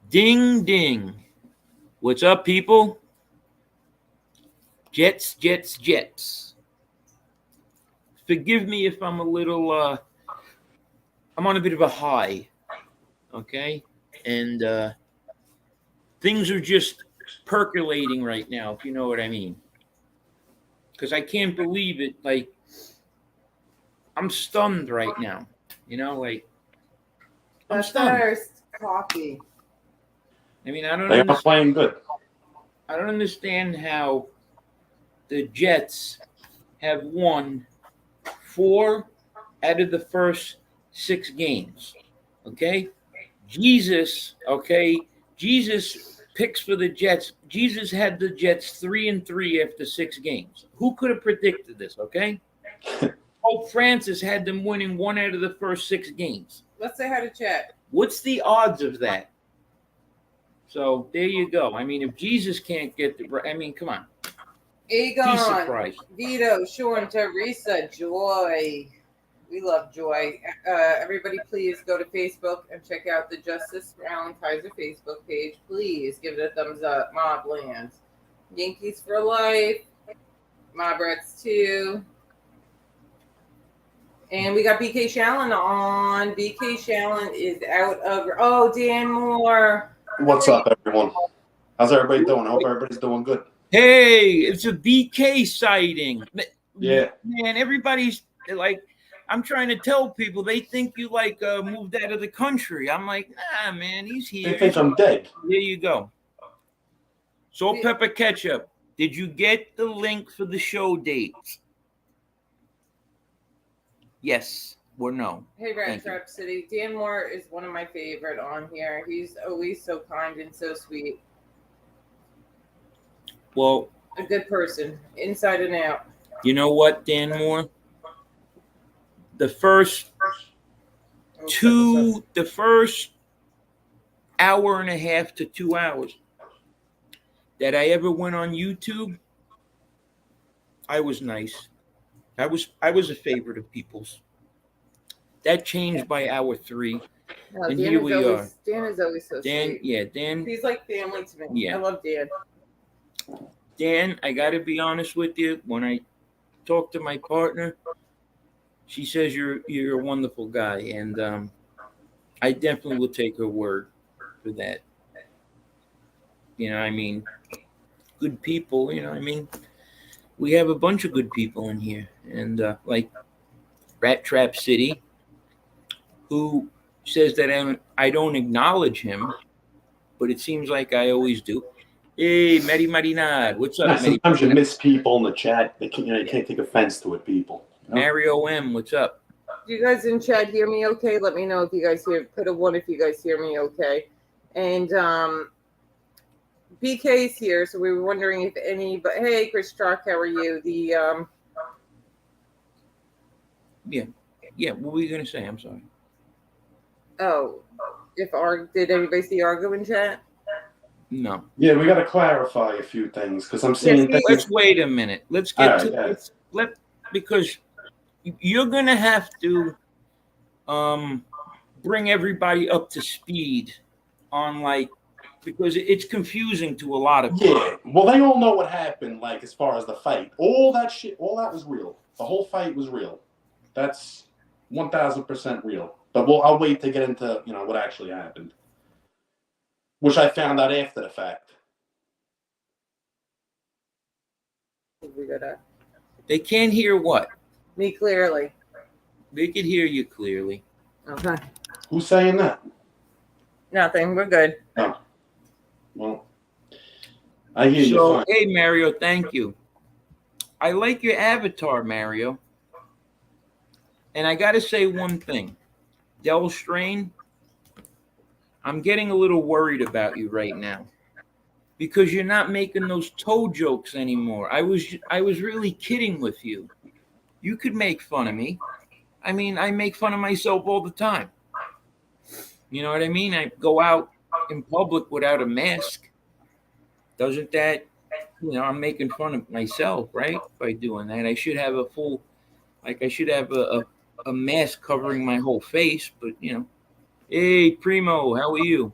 Ding, ding. What's up, people? Jets, Jets, Jets. Forgive me if I'm a little, I'm on a bit of a high, okay? And things are just percolating right now, if you know what I mean. Because I can't believe it. Like, I'm stunned right now. Like, I'm That's stunned. our coffee. I mean, I don't They are understand. playing good. I don't understand how the Jets have won 4 out of the first 6 games. Okay? Jesus picks for the Jets. Jesus had the Jets 3-3 after 6 games. Who could have predicted this, okay? Pope Francis had them winning 1 out of the first 6 games. Let's say hi to chat. What's the odds of that? So there you go. I mean, if Jesus can't get the, I mean, come on. He's Egon, surprised. Vito, Sean, Teresa, Joy. We love Joy. Everybody, please go to Facebook and check out the Justice for Alan Kaiser Facebook page. Please give it a thumbs up. Mob Lands. Yankees for life. Mob Rats 2. And we got BK Shaolin on. BK Shaolin is out of... Oh, Dan Moore. What's up, everyone? How's everybody doing? I hope everybody's doing good. Hey, it's a BK sighting. Yeah. Man, everybody's like, I'm trying to tell people they think you like moved out of the country. I'm like, nah, man, he's here. They think I'm dead. There you go. Salt, pepper, ketchup. Did you get the link for the show dates? Yes or no? Hey, Rat Trap City. Dan Moore is one of my favorite on here. He's always so kind and so sweet. Well, a good person, inside and out. You know what, Dan Moore? The first hour and a half to 2 hours that I ever went on YouTube, I was nice. I was a favorite of people's. That changed by hour 3. No, and Dan here we are. Dan is always so sweet. Yeah, Dan. He's like family to me. Yeah. I love Dan. Dan, I got to be honest with you. When I talk to my partner, she says you're a wonderful guy, and I definitely will take her word for that. I mean, good people. I mean, we have a bunch of good people in here, and like Rat Trap City, who says that I don't acknowledge him, but it seems like I always do. Hey, Mary Marinad, what's up? Sometimes you miss people in the chat. You can't take offense to it, people. Mario M, what's up? Do you guys in chat hear me okay? Let me know if you guys hear. Put a 1 if you guys hear me okay. And BK's here, so we were wondering if any. But hey, Chris Truck, how are you? Yeah. What were you gonna say? I'm sorry. Oh, did anybody see Argo in chat? No. Yeah, we got to clarify a few things because I'm seeing. Let's wait a minute. Let's get because you're gonna have to bring everybody up to speed on because it's confusing to a lot of people. Yeah, well, they all know what happened. As far as the fight, all that was real. The whole fight was real. That's 1,000% real. But I'll wait to get into what actually happened, which I found out after the fact. They can't hear what? Me clearly. They can hear you clearly. Okay. Who's saying that? Nothing. We're good. Oh. Well, I hear you. So, hey, Mario, thank you. I like your avatar, Mario. And I got to say one thing. Del Strain, I'm getting a little worried about you right now because you're not making those toe jokes anymore. I was really kidding with you. You could make fun of me. I mean, I make fun of myself all the time. You know what I mean? I go out in public without a mask. Doesn't that, I'm making fun of myself, right? By doing that, I should have a mask covering my whole face, but Hey, Primo, how are you?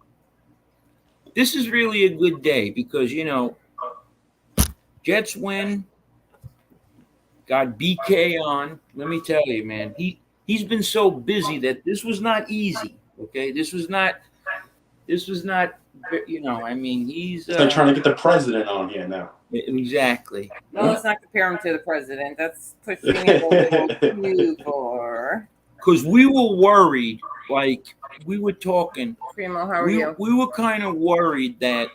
this is really a good day because Jets win. Got BK on. Let me tell you, man, he's been so busy that this was not easy. Okay, this was not. I mean, he's It's like trying to get the president on here now. exactly. No, let's not compare him to the president. That's pushing it a little too far. Because we were worried, like we were talking. Primo, how are you? We were kind of worried that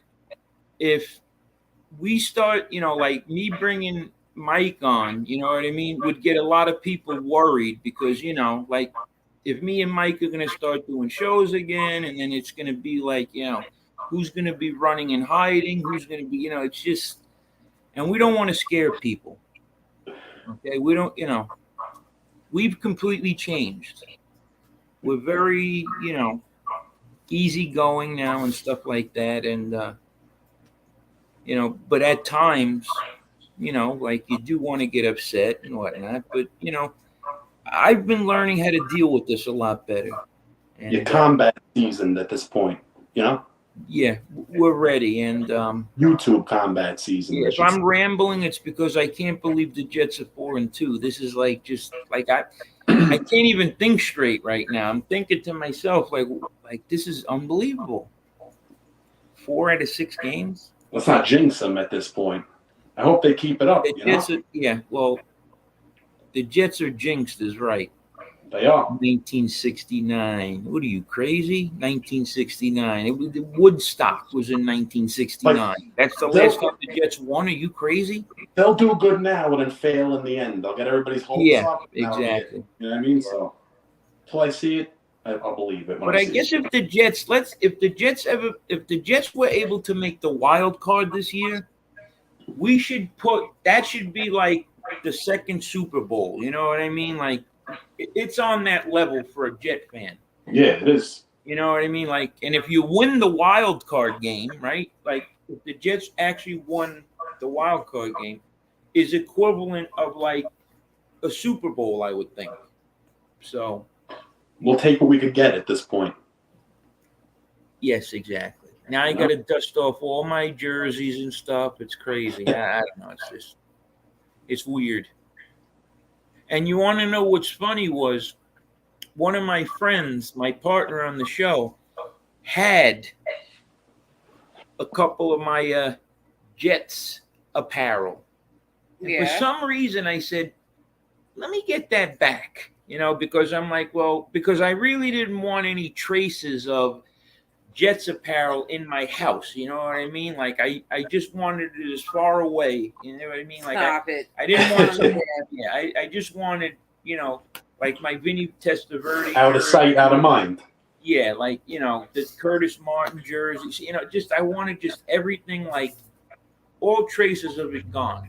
if we start, like me bringing Mike on, you know what I mean, would get a lot of people worried because, like if me and Mike are going to start doing shows again, and then it's going to be like, who's going to be running and hiding, who's going to be, it's just, and we don't want to scare people. Okay. We don't, we've completely changed. We're very, easygoing now and stuff like that. And, but at times, like you do want to get upset and whatnot, but I've been learning how to deal with this a lot better. And, Your combat seasoned at this point, Yeah, we're ready. And YouTube combat season. Yeah, if I'm rambling, it's because I can't believe the Jets are 4-2. This is like just like I can't even think straight right now. I'm thinking to myself like this is unbelievable. 4 out of 6 games. Let's not jinx them at this point. I hope they keep it up. The Jets are jinxed, is right. They are. 1969. What are you, crazy? 1969. The Woodstock was in 1969. That's the last time the Jets won. Are you crazy? They'll do good now and then fail in the end. They'll get everybody's hopes up. Exactly. You know what I mean? So until I see it, I'll believe it. But I guess if the Jets were able to make the wild card this year, that should be like the second Super Bowl. You know what I mean? Like it's on that level for a Jet fan. Yeah, it is. You know what I mean? Like, and if you win the wild card game, right? Like if the Jets actually won the wild card game, is equivalent of like a Super Bowl, I would think. So we'll take what we could get at this point. Yes, exactly. Now I got to dust off all my jerseys and stuff. It's crazy. I don't know. It's weird. And you want to know what's funny was one of my friends, my partner on the show, had a couple of my Jets apparel. And for some reason, I said, let me get that back, because I'm like, because I really didn't want any traces of Jets apparel in my house. You know what I mean? Like I just wanted it as far away. You know what I mean? Like Stop it. I didn't want to. Yeah, I just wanted, like my Vinny Testaverde. Out of sight, out of mind. Yeah, like the Curtis Martin jerseys. I wanted just everything, like all traces of it gone.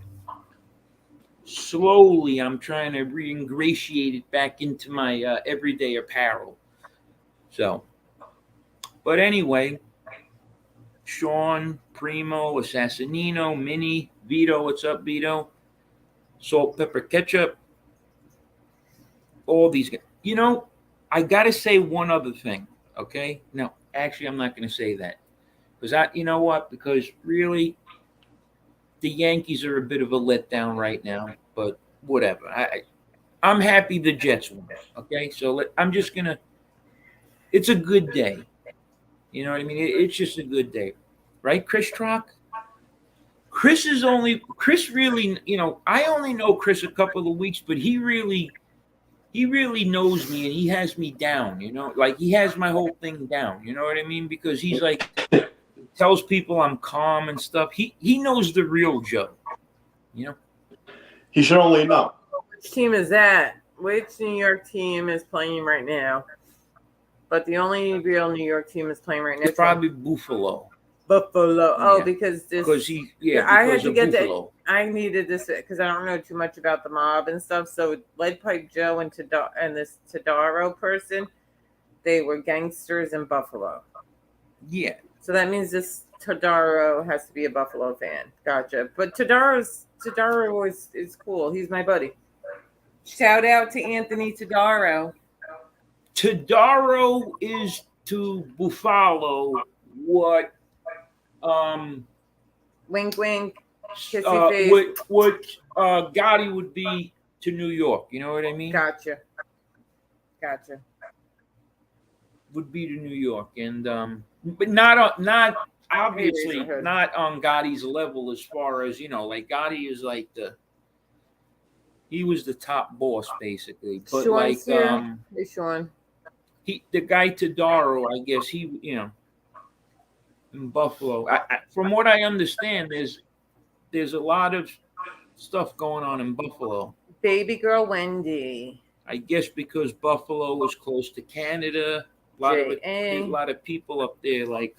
Slowly, I'm trying to reingratiate it back into my everyday apparel. So. But anyway, Sean, Primo, Assassinino, Minnie, Vito, what's up, Vito? Salt, pepper, ketchup. All these guys. I got to say one other thing, okay? No, actually, I'm not going to say that. Because you know what? Because really, the Yankees are a bit of a letdown right now. But whatever. I'm happy the Jets won, okay? So I'm just going to – it's a good day. You know what I mean? It's just a good day. Right, Chris Trock? Chris really, I only know Chris a couple of weeks, but he really knows me and he has me down, like he has my whole thing down. You know what I mean? Because he's like, tells people I'm calm and stuff. He knows the real Joe, He should only know. Which team is that? Which New York team is playing right now? But the only real New York team is playing right now. It's probably Buffalo. Oh, Yeah. Because I had to get Buffalo. I needed this because I don't know too much about the mob and stuff. So Lead Pipe Joe and this Tadaro person, they were gangsters in Buffalo. Yeah. So that means this Tadaro has to be a Buffalo fan. Gotcha. But Tadaro is cool. He's my buddy. Shout out to Anthony Tadaro. Tadaro is to Buffalo what Wink, wink. Kissy face. what Gotti would be to New York. You know what I mean? Gotcha. Would be to New York, and but not obviously Razorhood. not on Gotti's level as far as like Gotti is like he was the top boss basically, but Sean's like here. Hey, Sean. the guy Tadaro, I guess he in Buffalo. From what I understand, there's a lot of stuff going on in Buffalo. Baby girl Wendy. I guess because Buffalo is close to Canada. A lot of people up there, like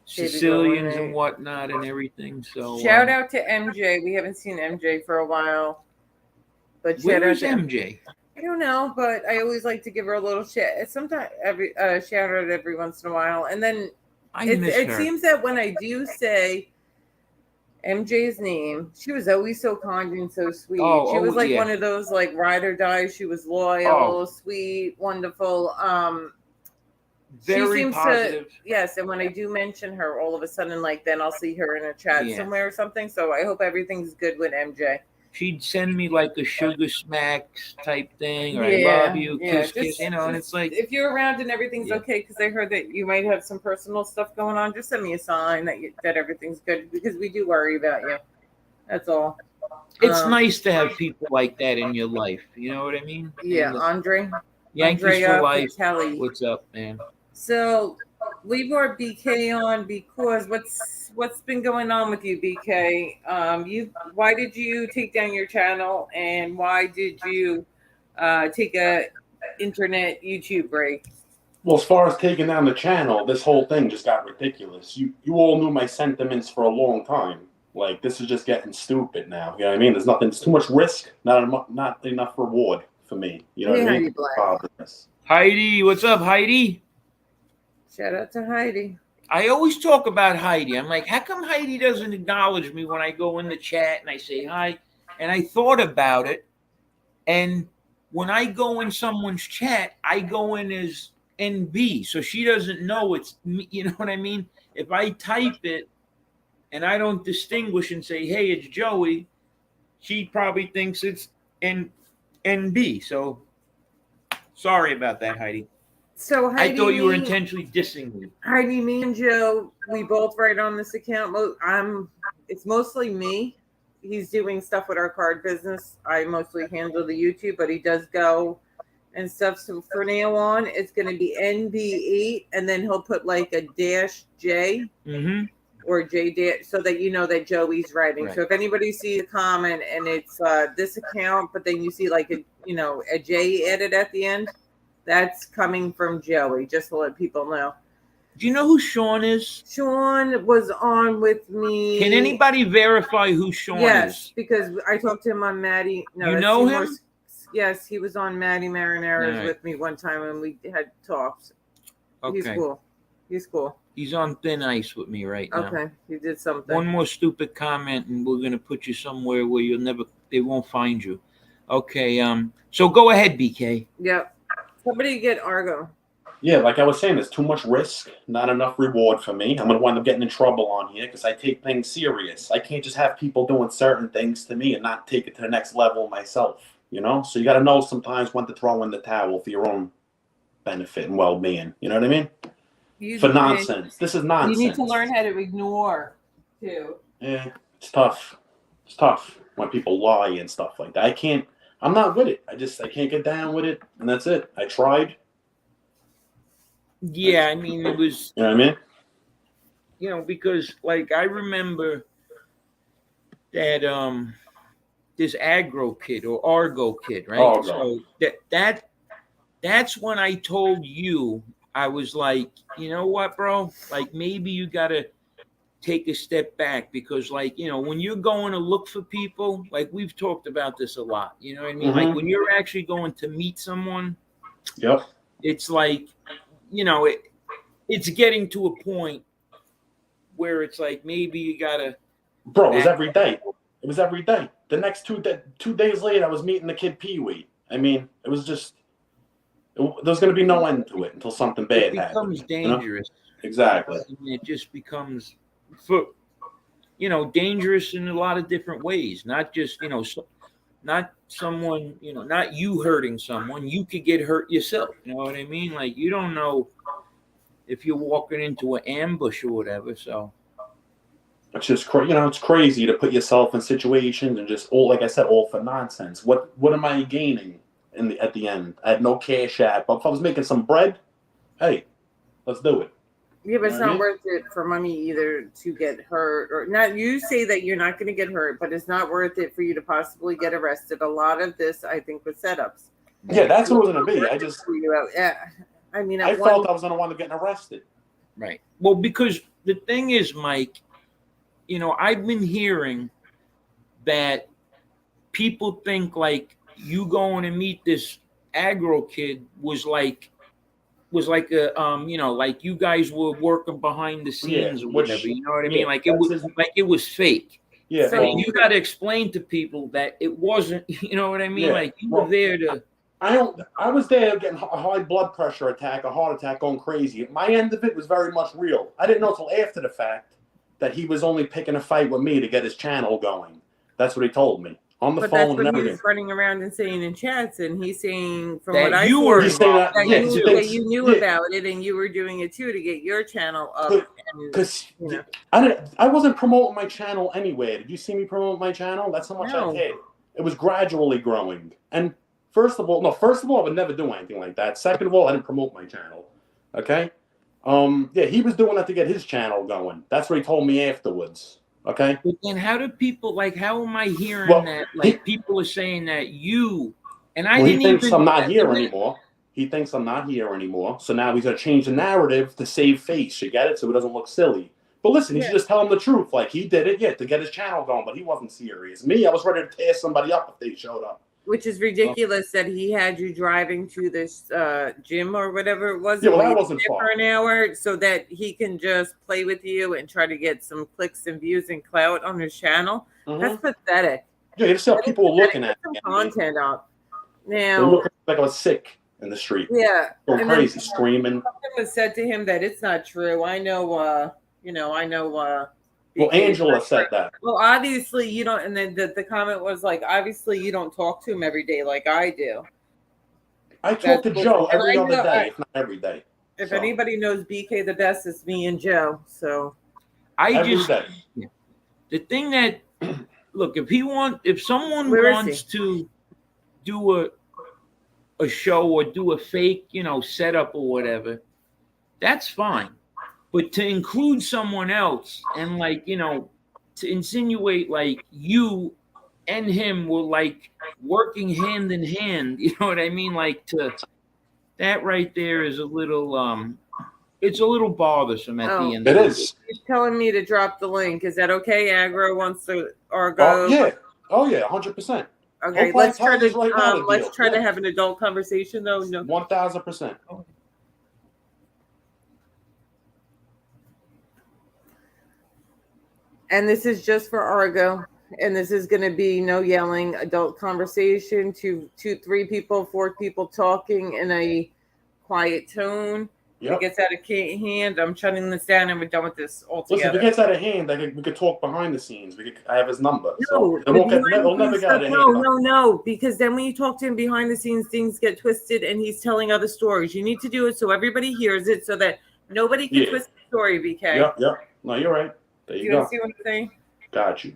Sicilians and whatnot and everything. So shout out to MJ. We haven't seen MJ for a while. But where shout out is to MJ? I don't know, but I always like to give her a little sometimes every shout out every once in a while. And then it seems that when I do say MJ's name, she was always so kind and so sweet. She was like one of those like ride or die. She was loyal, sweet, wonderful. Very she seems positive. Yes, and when I do mention her, all of a sudden, like then I'll see her in a chat somewhere or something. So I hope everything's good with MJ. She'd send me like a sugar smacks type thing, or I love you, kiss, and it's like if you're around and everything's okay, because I heard that you might have some personal stuff going on, just send me a sign that everything's good, because we do worry about you. That's all. It's nice to have people like that in your life. You know what I mean? Yeah, Andre. Yankees for life. Kelly. What's up, man? So we brought BK on because what's been going on with you, BK? Why did you take down your channel, and why did you take a internet YouTube break? Well, as far as taking down the channel, this whole thing just got ridiculous. You all knew my sentiments for a long time. Like, this is just getting stupid now. You know what I mean? There's too much risk, not enough reward for me. You know what I mean? Heidi, what's up, Heidi? Shout out to Heidi. I always talk about Heidi. I'm like, how come Heidi doesn't acknowledge me when I go in the chat and I say hi? And I thought about it. And when I go in someone's chat, I go in as NB. So she doesn't know it's me. You know what I mean? If I type it and I don't distinguish and say, hey, it's Joey, she probably thinks it's NB. So sorry about that, Heidi. So Heidi, I thought you were intentionally dissing me. Heidi, me and Joe, we both write on this account. It's mostly me. He's doing stuff with our card business. I mostly handle the YouTube, but he does go and stuff. So for now on, it's going to be NB8, and then he'll put like a -J or J so that you know that Joey's writing. Right. So if anybody sees a comment and it's this account, but then you see like a J added at the end, that's coming from Joey, just to let people know. Do you know who Sean is? Sean was on with me. Can anybody verify who Sean is? Yes, because I talked to him on Maddie. No, you know him? Yes, he was on Maddie Marinera's with me one time, and we had talks. Okay. He's cool. He's on thin ice with me right now. Okay, he did something. One more stupid comment, and we're going to put you somewhere where they won't find you. Okay, so go ahead, BK. Yep. Somebody get Argo. Yeah, like I was saying, there's too much risk, not enough reward for me. I'm going to wind up getting in trouble on here because I take things serious. I can't just have people doing certain things to me and not take it to the next level myself, you know? So you got to know sometimes when to throw in the towel for your own benefit and well-being. You know what I mean? For nonsense. This is nonsense. You need to learn how to ignore, too. Yeah, it's tough. It's tough when people lie and stuff like that. I'm not with it. I can't get down with it, and that's it. I tried. Yeah, I mean, it was... You know what I mean? You know, because, like, I remember that this aggro kid or Argo kid, right? Argo. So that's when I told you, I was like, you know what, bro? Like, maybe you got to take a step back because, like, you know, when you're going to look for people, like we've talked about this a lot, you know what I mean? Like when you're actually going to meet someone, it's like, you know, it's getting to a point where it's like maybe you gotta. Bro, it was every day. It was every day. The next 2 days later, I was meeting the kid Pee Wee. I mean, it was just There's going to be no end to it until something bad It becomes happens. dangerous. Exactly. It just becomes, dangerous in a lot of different ways. Not just, not someone, not you hurting someone. You could get hurt yourself. You know what I mean? Like, you don't know if you're walking into an ambush or whatever. So It's just it's crazy to put yourself in situations and just all, like I said, all for nonsense. What am I gaining at the end? I had no cash app. But if I was making some bread, hey, let's do it. Yeah, but it's not worth it for money either to get hurt or not. You say that you're not going to get hurt, but it's not worth it for you to possibly get arrested. A lot of this, I think, was setups. Yeah, that's what it was going to be. I felt I was going to wind up getting arrested. Right. Well, because the thing is, Mike, I've been hearing that people think like you going to meet this aggro kid was like a like you guys were working behind the scenes or whatever. You know what I mean? Like it was fake. Yeah. So you got to explain to people that it wasn't. You know what I mean? Yeah. Like you were there to. I was there getting a high blood pressure attack, a heart attack, going crazy. My end of it was very much real. I didn't know until after the fact that he was only picking a fight with me to get his channel going. That's what he told me on the phone and everything. He was running around and saying in chats, and he's saying from that what I you saw, were that you knew about it, and you were doing it too to get your channel up. Because I wasn't promoting my channel anyway. Did you see me promote my channel? That's how much I paid. It was gradually growing. And first of all, I would never do anything like that. Second of all, I didn't promote my channel. Okay. He was doing that to get his channel going. That's what he told me afterwards. Okay. But then how do people how am I hearing that? Like people are saying that you and I didn't he thinks I'm not here anymore. He thinks I'm not here anymore. So now he's gonna change the narrative to save face. You get it? So it doesn't look silly. But listen, he should just tell him the truth. Like he did it, to get his channel going, but he wasn't serious. Me, I was ready to tear somebody up if they showed up. Which is ridiculous that he had you driving to this gym or whatever it was. Yeah, well, that wasn't far. For an hour so that he can just play with you and try to get some clicks and views and clout on his channel. Mm-hmm. That's pathetic. Yeah, you just saw people looking at some content up. Now, they looked like I was sick in the street. Yeah. Going crazy, screaming. Something was said to him that it's not true. I know, well, Angela said that. Well, obviously you don't, and then the comment was like, obviously you don't talk to him every day like I do. I talk to Joe every other day, if not every day. If anybody knows BK the best, it's me and Joe. So the thing that look, if someone wants to do a show or do a fake, setup or whatever, that's fine. But to include someone else and to insinuate like you and him were like working hand in hand, you know what I mean? Like that right there is a little it's a little bothersome at the end. It is. He's telling me to drop the link. Is that okay? Argo wants to Argo. Oh yeah, 100%. Okay, let's try to have an adult conversation though. No. 1000%. And this is just for Argo. And this is going to be no yelling, adult conversation, 2, 3 people, 4 people talking in a quiet tone. If it gets out of hand, I'm shutting this down and we're done with this altogether. Listen, if it gets out of hand, we could talk behind the scenes. I have his number. It'll never get out of hand. No, because then when you talk to him behind the scenes, things get twisted and he's telling other stories. You need to do it so everybody hears it so that nobody can twist the story, BK. Yep. No, you're right. There you go. See what I'm saying? Got you.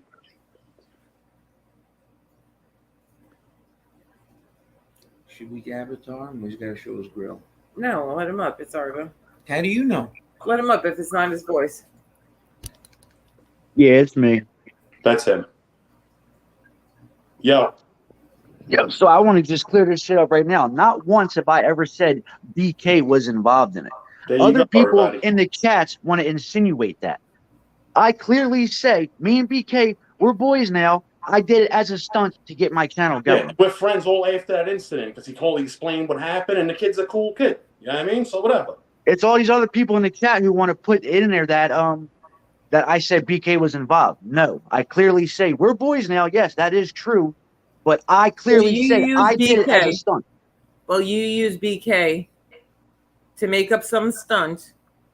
Should we avatar him? He's got to show his grill. No, let him up. It's Argo. How do you know? Let him up if it's not his voice. Yeah, it's me. That's him. Yo, so I want to just clear this shit up right now. Not once have I ever said BK was involved in it. Other people in the chats want to insinuate that. I clearly say, me and BK, we're boys now. I did it as a stunt to get my channel going. Yeah, we're friends all after that incident because he totally explained what happened, and the kid's a cool kid. You know what I mean? So whatever. It's all these other people in the chat who want to put it in there that that I said BK was involved. No, I clearly say we're boys now. Yes, that is true, but I clearly said I did it as a stunt. Well, you use BK to make up some stunt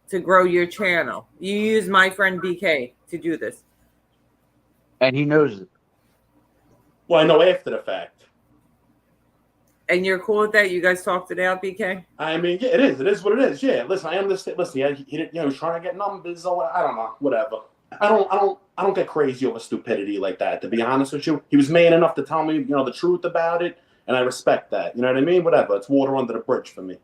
to grow your channel. You use my friend BK to do this. And he knows it. Well, I know after the fact. And you're cool with that? You guys talked it out, BK? I mean, yeah, it is. It is what it is. Yeah. Listen, I understand. Listen, yeah, he didn't, he's trying to get numbers or I don't know, whatever. I don't get crazy over stupidity like that. To be honest with you, he was man enough to tell me, the truth about it, and I respect that. You know what I mean? Whatever. It's water under the bridge for me.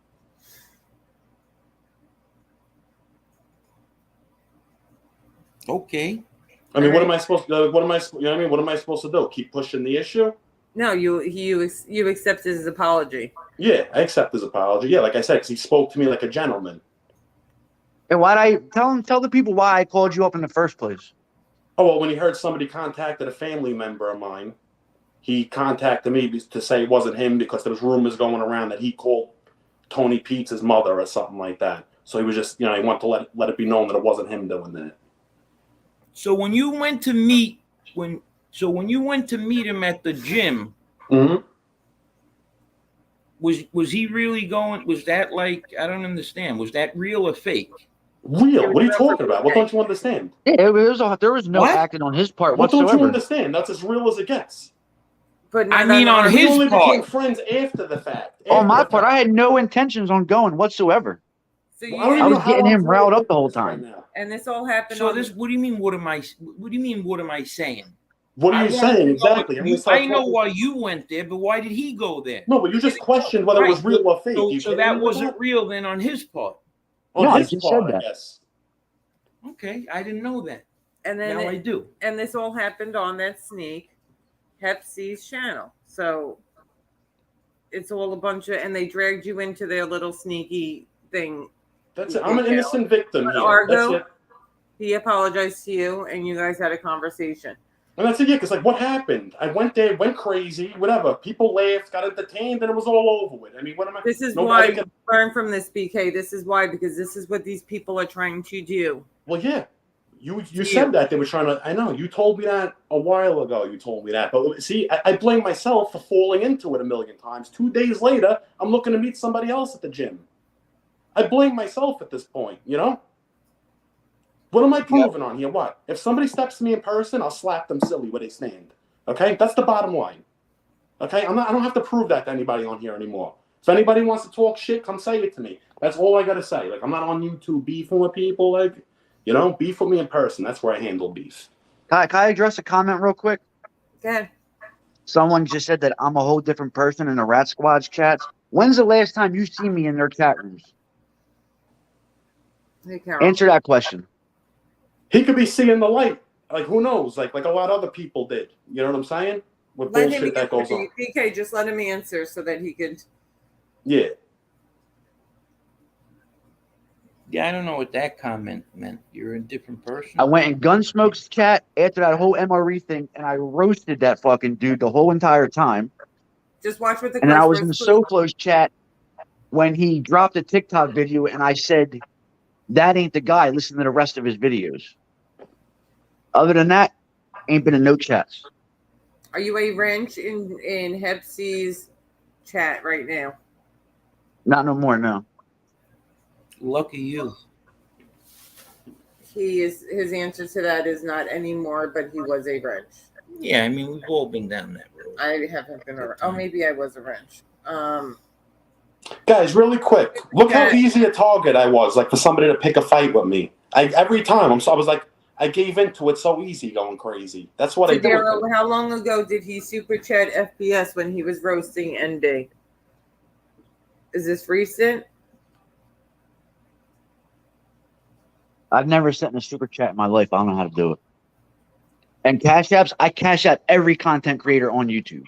Okay. I mean, what am I supposed to? What am I? You know what I mean? What am I supposed to do? Keep pushing the issue? No, you accept his apology. Yeah, I accept his apology. Yeah, like I said, because he spoke to me like a gentleman. And why'd I tell the people why I called you up in the first place? Oh, well, when he heard somebody contacted a family member of mine, he contacted me to say it wasn't him because there was rumors going around that he called Tony Pizza's mother or something like that. So he was just, he wanted to let it be known that it wasn't him doing that. So when you went to meet when you went to meet him at the gym, mm-hmm. was he really going? Was that like, I don't understand. Was that real or fake? Real? What are you talking about? What don't you understand? Yeah, there was no What? acting on his part What whatsoever. don't you understand? That's as real as it gets. But I mean, on We his only part. became friends after the fact. On my part, I had no intentions on going whatsoever. So Well, I don't even I was know how getting I'm him riled up doing the whole this right time. now. and this all happened. So this, what do you mean? What am I saying? What are you saying exactly? I know why you went there, but why did he go there? No, but you just questioned whether it was real or fake. So that wasn't real then on his part. On No, I his just part, said that. I guess. Okay, I didn't know that. And then now I do. And this all happened on that sneak, Hep C's channel. So it's all a bunch of, and they dragged you into their little sneaky thing. That's it. I'm an innocent victim But here. Argo, That's it. he apologized to you, and you guys had a conversation. And that's it, yeah, because, what happened? I went there, went crazy, whatever. People laughed, got entertained, and it was all over with. I mean, what am I... This is why you learn from this, BK. This is why, because this is what these people are trying to do. Well, yeah. You said that they were trying to... I know. You told me that a while ago. You told me that. But, see, I blame myself for falling into it a million times. 2 days later, I'm looking to meet somebody else at the gym. I blame myself at this point, What am I proving on here? What? If somebody steps to me in person, I'll slap them silly where they stand. Okay? That's the bottom line. Okay? I don't have to prove that to anybody on here anymore. If anybody wants to talk shit, come say it to me. That's all I got to say. I'm not on YouTube beefing with people. Beef with me in person. That's where I handle beef. Can I address a comment real quick? Good. Someone just said that I'm a whole different person in the Rat Squad's chats. When's the last time you see me in their chat rooms? Hey, Carol. Answer that question. He could be seeing the light. Who knows? Like a lot of other people did. You know what I'm saying? With bullshit that goes on. BK, just let him answer so that he could... Yeah. Yeah, I don't know what that comment meant. You're a different person. I went in Gunsmoke's chat after that whole MRE thing, and I roasted that fucking dude the whole entire time. Just watch what the... And then I was in SoFlo's chat when he dropped a TikTok video, and I said, that ain't the guy. Listen to the rest of his videos. Other than that, ain't been in no chats. Are you a wrench in Hep C's chat right now? Not no more, no. Lucky you. His answer to that is not anymore, but he was a wrench. Yeah, I mean, we've all been down that road. I haven't been a... Oh, maybe I was a wrench. Guys, really quick. Look how easy a target I was, for somebody to pick a fight with me. Every time, I was like, I gave into it so easy going crazy. That's what I do. How long ago did he super chat FPS when he was roasting ND? Is this recent? I've never sent in a super chat in my life. I don't know how to do it. And cash apps, I cash out every content creator on YouTube.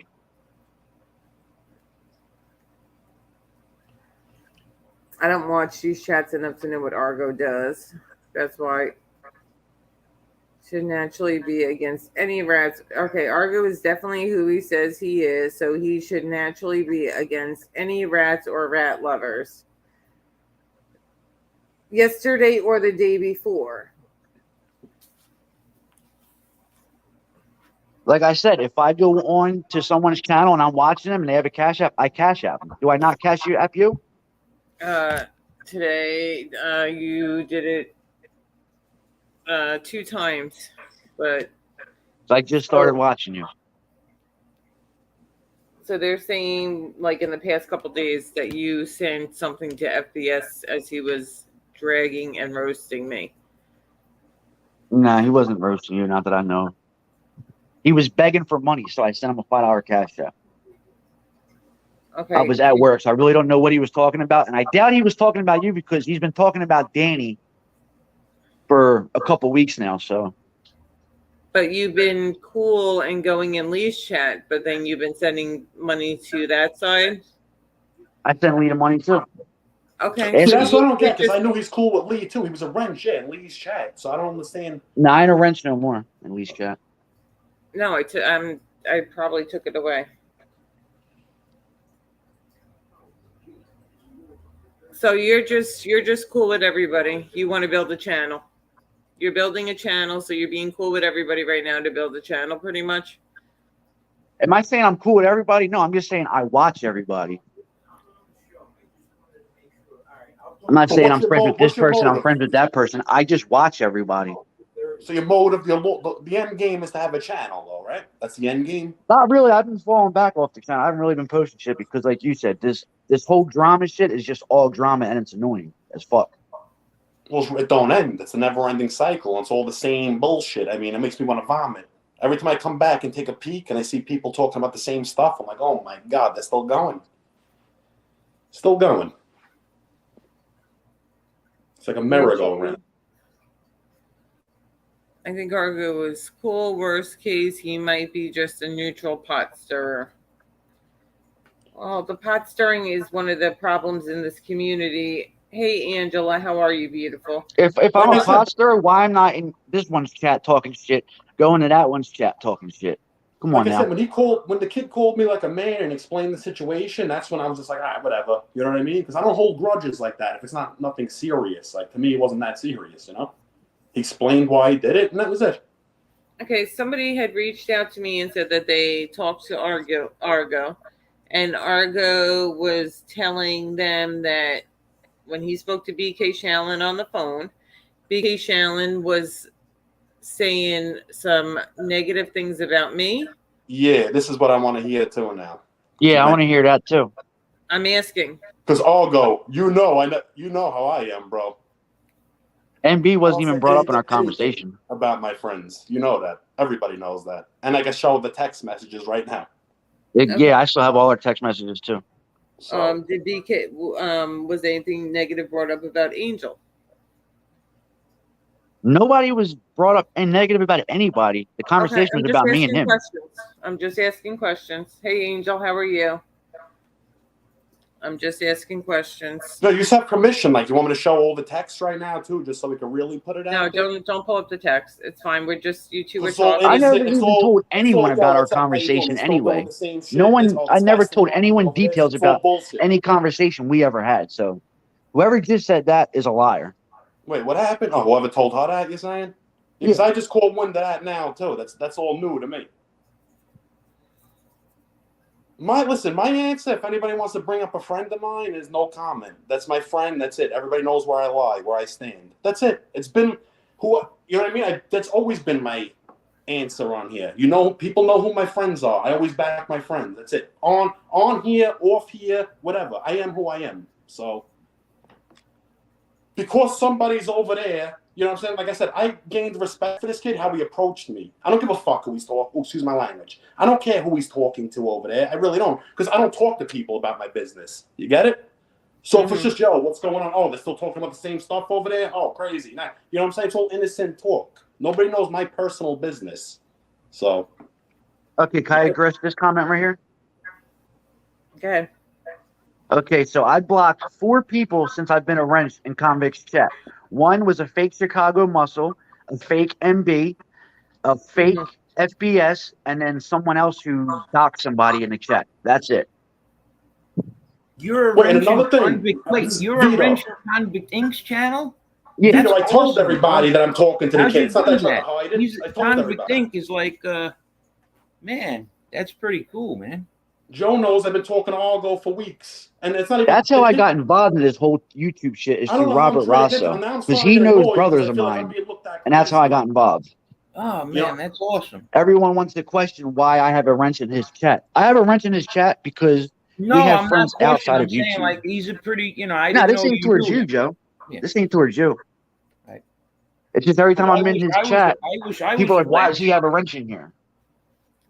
I don't watch these chats enough to know what Argo does. That's why should naturally be against any rats. Okay, Argo is definitely who he says he is, so he should naturally be against any rats or rat lovers. Yesterday or the day before. Like I said, if I go on to someone's channel and I'm watching them and they have a Cash App, I Cash App them. Do I not Cash App you? Today, you did it 2 times, but So I just started watching you. so they're saying, like, in the past couple days that you sent something to FBS as he was dragging and roasting me. Nah, he wasn't roasting you, not that I know. He was begging for money, so I sent him a $5 Cash App. Okay. I was at work, so I really don't know what he was talking about, and I doubt he was talking about you because he's been talking about Danny for a couple weeks now. So, But you've been cool and going in Lee's chat, but then you've been sending money to that side. I sent Lee the money too. Okay. And See, that's what I don't get, because I knew he's cool with Lee too. He was a wrench, in Lee's chat, so I don't understand. No, I ain't a wrench no more in Lee's chat. No, I probably took it away. So you're just cool with everybody. You want to build a channel. You're building a channel, so you're being cool with everybody right now to build a channel, pretty much. Am I saying I'm cool with everybody? No, I'm just saying I watch everybody. I'm not saying I'm friends with this person, I'm friends with that person. I just watch everybody. So your motive, the end game is to have a channel, though, right? That's the end game? Not really. I've been falling back off the channel. I haven't really been posting shit because, like you said, this whole drama shit is just all drama and it's annoying as fuck. Well, it don't end. It's a never-ending cycle. It's all the same bullshit. I mean, it makes me want to vomit. Every time I come back and take a peek and I see people talking about the same stuff, I'm like, oh my God, they're still going. Still going. It's like a merry-go-round. I think Argo is cool. Worst case, he might be just a neutral pot stirrer. Well, the pot stirring is one of the problems in this community. Hey, Angela, how are you, beautiful? If I'm a pot stirrer, why I'm not in this one's chat talking shit, going to that one's chat talking shit? Come on now. Like I said, when the kid called me like a man and explained the situation, that's when I was just like, all right, whatever. You know what I mean? Because I don't hold grudges like that. If it's not nothing serious, like to me, it wasn't that serious, you know? He explained why he did it, and that was it. Okay, somebody had reached out to me and said that they talked to Argo, and Argo was telling them that when he spoke to BK Shaolin on the phone, BK Shaolin was saying some negative things about me. Yeah, this is what I want to hear too now. Yeah, I want to hear that too. I'm asking. Because Argo, you know how I am, bro. MB wasn't even brought up in our conversation about my friends. You know that. Everybody knows that. And I can show the text messages right now. Yeah, I still have all our text messages too. So, Did BK was anything negative brought up about Angel? Nobody was brought up and negative about anybody. The conversation was about me and him. I'm just asking questions. Hey, Angel, how are you? I'm just asking questions. No, you just have permission. Like, you want me to show all the text right now too, just so we can really put it out? No, don't pull up the text. It's fine. We're just you two were talking. I never even told anyone about our conversation anyway. No one. I never told anyone details about any conversation we ever had. So, whoever just said that is a liar. Wait, what happened? Oh, whoever told her that, you're saying? Because I just called one to that now too. That's all new to me. My answer, if anybody wants to bring up a friend of mine, is no comment. That's my friend. That's it. Everybody knows where I lie, where I stand. That's it. It's been you know what I mean? That's always been my answer on here. You know, people know who my friends are. I always back my friends. That's it. On here, off here, whatever. I am who I am. So because somebody's over there, you know what I'm saying? Like I said, I gained respect for this kid, how he approached me. I don't give a fuck who he's talking. Oh, excuse my language. I don't care who he's talking to over there. I really don't. Because I don't talk to people about my business. You get it? So if it's just, yo, what's going on? Oh, they're still talking about the same stuff over there? Oh, crazy. Nah, you know what I'm saying? It's all innocent talk. Nobody knows my personal business. So. Okay, can I address this comment right here? Go ahead. Okay, so I blocked 4 people since I've been a wrench in Convict's chat. One was a fake Chicago Muscle, a fake MB, a fake FBS, and then someone else who doxed somebody in the chat. That's it. You're a wrench in Convict. Wait, you're a wrench in Convict Inc.'s channel? Yeah, I told everybody that I'm talking to the kids. It's not that I hide it. Convict Inc. is like Man, that's pretty cool, man. Joe knows I've been talking to Argo for weeks, and it's not even. That's how I got involved in this whole YouTube shit. Is I don't through know how I'm Robert trying to get Rosso, to. Now I'm because starting he to get knows annoyed brothers because I of feel like I'm mine, being looked at and that's how I crazy. got involved. Oh man, Yeah. that's awesome. Everyone wants to question why I have a wrench in his chat. I have a wrench in his chat because No, we have I'm not friends questioning. outside I'm of saying YouTube. like he's a pretty, I No, didn't this know ain't you towards knew you, him. Joe. Yeah. This ain't towards you. Right. It's just every time I'm in his chat, I wish I people are was like, why does he have a wrench in here?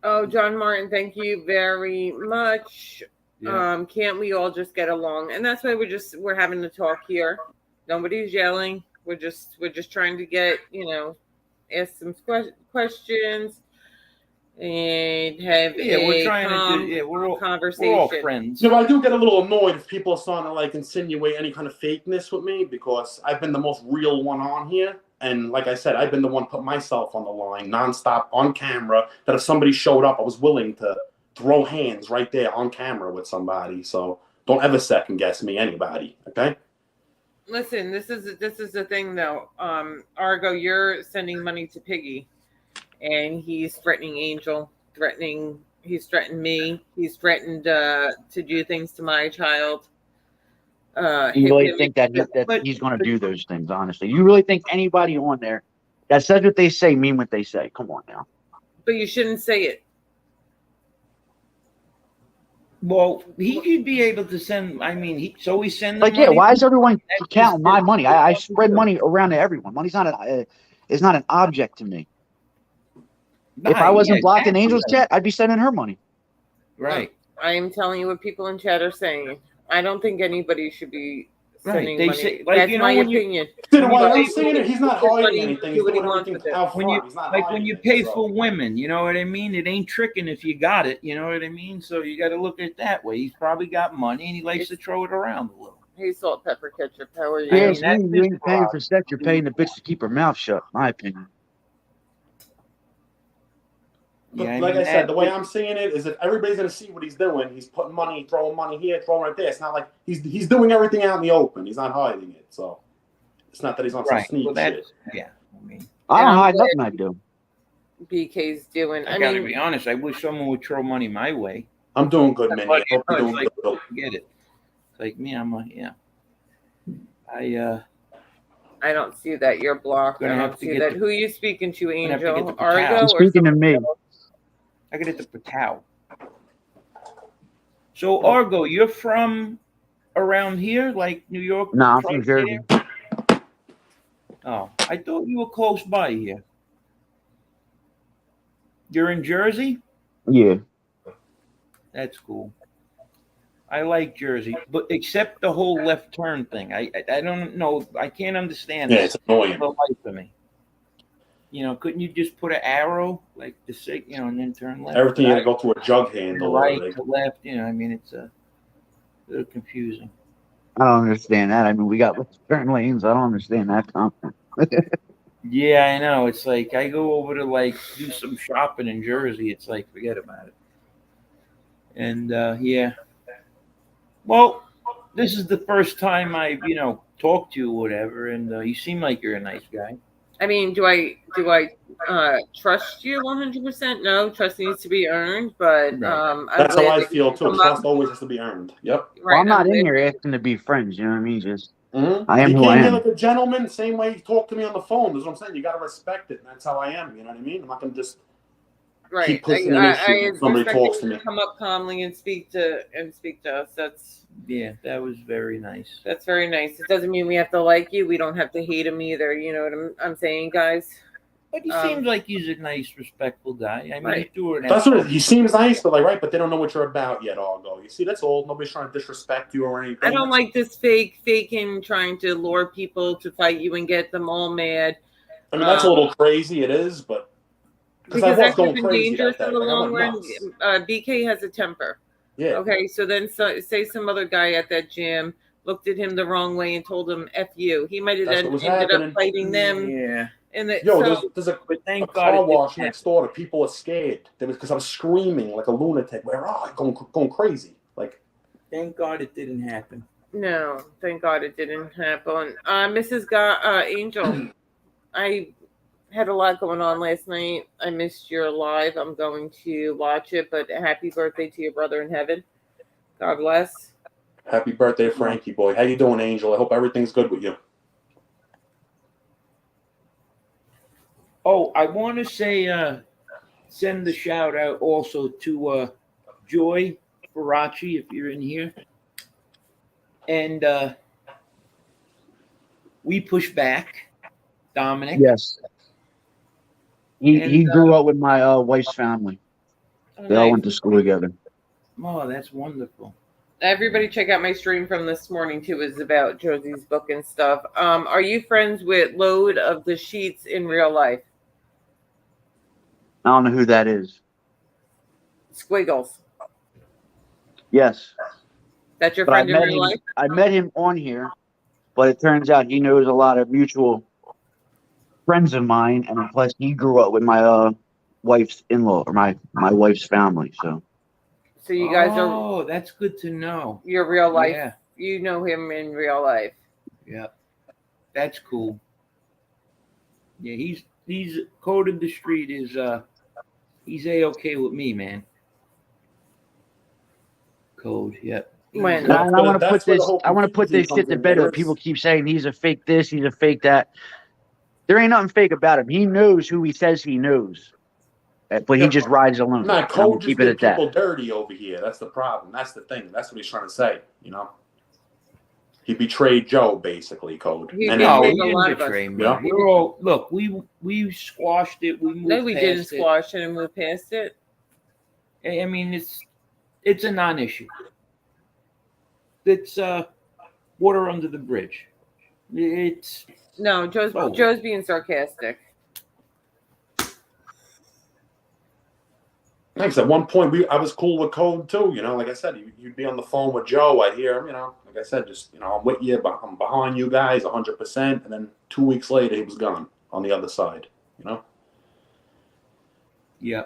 Oh, John Martin, thank you very much. Yeah. Can't we all just get along? And that's why we're having to talk here. Nobody's yelling. We're just trying to get, ask some questions and have we're trying calm to do. Yeah, we're conversation. all friends. No, I do get a little annoyed if people are starting to like insinuate any kind of fakeness with me because I've been the most real one on here. And like I said, I've been the one put myself on the line nonstop on camera. That if somebody showed up, I was willing to throw hands right there on camera with somebody. So don't ever second guess me, anybody. Okay. Listen, this is the thing though. Argo, you're sending money to Piggy, and he's threatening Angel, he's threatened me, he's threatened to do things to my child. You really think that he's going to do those things? Honestly, you really think anybody on there that says what they say mean what they say? Come on now. But you shouldn't say it. Well, he should be able to send. I mean, he's sending. Like, yeah, why is everyone counting my money? I spread money around to everyone. Money's not it's not an object to me. If I wasn't blocked in Angel's chat, I'd be sending her money. Right. I am telling you what people in chat are saying. I don't think anybody should be sending They money. say, like, that's my opinion. The way I'm seeing it, he's not hiding anything. He's do what doing he wants everything with it. out front. He's not hiding when you it, pay so. for women, you know what I mean? It ain't tricking if you got it, you know what I mean? So you got to look at it that way. He's probably got money and he likes to throw it around a little. Hey, salt, pepper, ketchup. How are you? Yeah, you ain't paying for sex. You're paying the bitch to keep her mouth shut. My opinion. But Yeah, like I said, the way I'm seeing it is if everybody's going to see what he's doing, he's putting money, throwing money here, throwing right there. It's not like he's doing everything out in the open. He's not hiding it. So it's not that he's on some sneak shit. Yeah, I mean, I don't hide nothing I do. BK's doing. I gotta be honest. I wish someone would throw money my way. I'm doing good, Minnie. I hope you're doing like, good. Get it? It's like me. I don't see that you're blocked. I don't see that. Who are you speaking to, Angel? Argo? Speaking to me. I gotta get the patao. So Argo, you're from around here, like New York? No, I'm from Jersey. Oh, I thought you were close by here. You're in Jersey? Yeah. That's cool. I like Jersey, but except the whole left turn thing. I don't know. I can't understand. Yeah, it's annoying. The life for me. Couldn't you just put an arrow like the sig, and then turn left? Everything had to go through a jug handle. Right to left. I mean, it's a little confusing. I don't understand that. I mean, we got left turn lanes. I don't understand that concept. Yeah, I know. It's like I go over to do some shopping in Jersey. It's like forget about it. And yeah. Well, this is the first time I've talked to you or whatever, and you seem like you're a nice guy. I mean, do I trust you 100%? No, trust needs to be earned, but that's how I feel too. Trust always has to be earned. Yep. Well, I'm not in here asking to be friends. You know what I mean? Just I am you who I can't am. be like a gentleman, same way you talk to me on the phone. That's what I'm saying. You got to respect it. And that's how I am. You know what I mean? I'm not gonna just keep pushing an issue when somebody talks to me. Come up calmly and speak to us. That was very nice. That's very nice. It doesn't mean we have to like you. We don't have to hate him either. You know what I'm saying, guys? But he seems like he's a nice, respectful guy. I mean, that's what he seems nice, but but they don't know what you're about yet, Argo. You see, that's all. Nobody's trying to disrespect you or anything. I don't like this faking trying to lure people to fight you and get them all mad. I mean, that's a little crazy. It is, but because that's going dangerous in the long run. BK has a temper. Yeah. Okay, so then say some other guy at that gym looked at him the wrong way and told him "F you." He might have ended up fighting them. Yeah. There's a car wash next door that people are scared. Because I was screaming like a lunatic. Going crazy. Thank God it didn't happen. No, thank God it didn't happen. Mrs. Angel, had a lot going on last night. I missed your live. I'm going to watch it, but happy birthday to your brother in heaven. God bless. Happy birthday, Frankie boy. How you doing, Angel? I hope everything's good with you. Oh, I want to say, send the shout out also to Joy Faraci if you're in here, and we push back, Dominic. Yes. He grew up with my wife's family. They all went to school together. Oh, that's wonderful. Everybody check out my stream from this morning too. Is about Josie's book and stuff. Are you friends with Load of the Sheets in real life? I don't know who that is. Squiggles. Yes. That's your But friend in real life? I met him on here, but it turns out he knows a lot of mutual friends of mine, and plus he grew up with my wife's in-law or my wife's family. So you guys are. Oh, that's good to know. Your real life. Yeah. You know him in real life. Yeah, that's cool. Yeah, he's Code of the Street is he's A-okay with me, man. Code, yep. When and I want to put this shit to bed. Where people keep saying he's a fake this, he's a fake that. There ain't nothing fake about him. He knows who he says he knows, but he just rides alone. Nah, Code just did people that. dirty over here. That's the problem. That's the thing. That's what he's trying to say. You know, he betrayed Joe, basically. Code. He didn't betray me. Yeah. We're all look. We squashed it. We moved we didn't squash it and move past it. I mean, it's a non-issue. It's water under the bridge. It's no, Joe's being sarcastic. Thanks. At one point, I was cool with Code too. You know, like I said, you'd be on the phone with Joe. I'd hear him. You know, like I said, just I'm with you, but I'm behind you guys 100%. And then 2 weeks later, he was gone on the other side. You know. Yeah.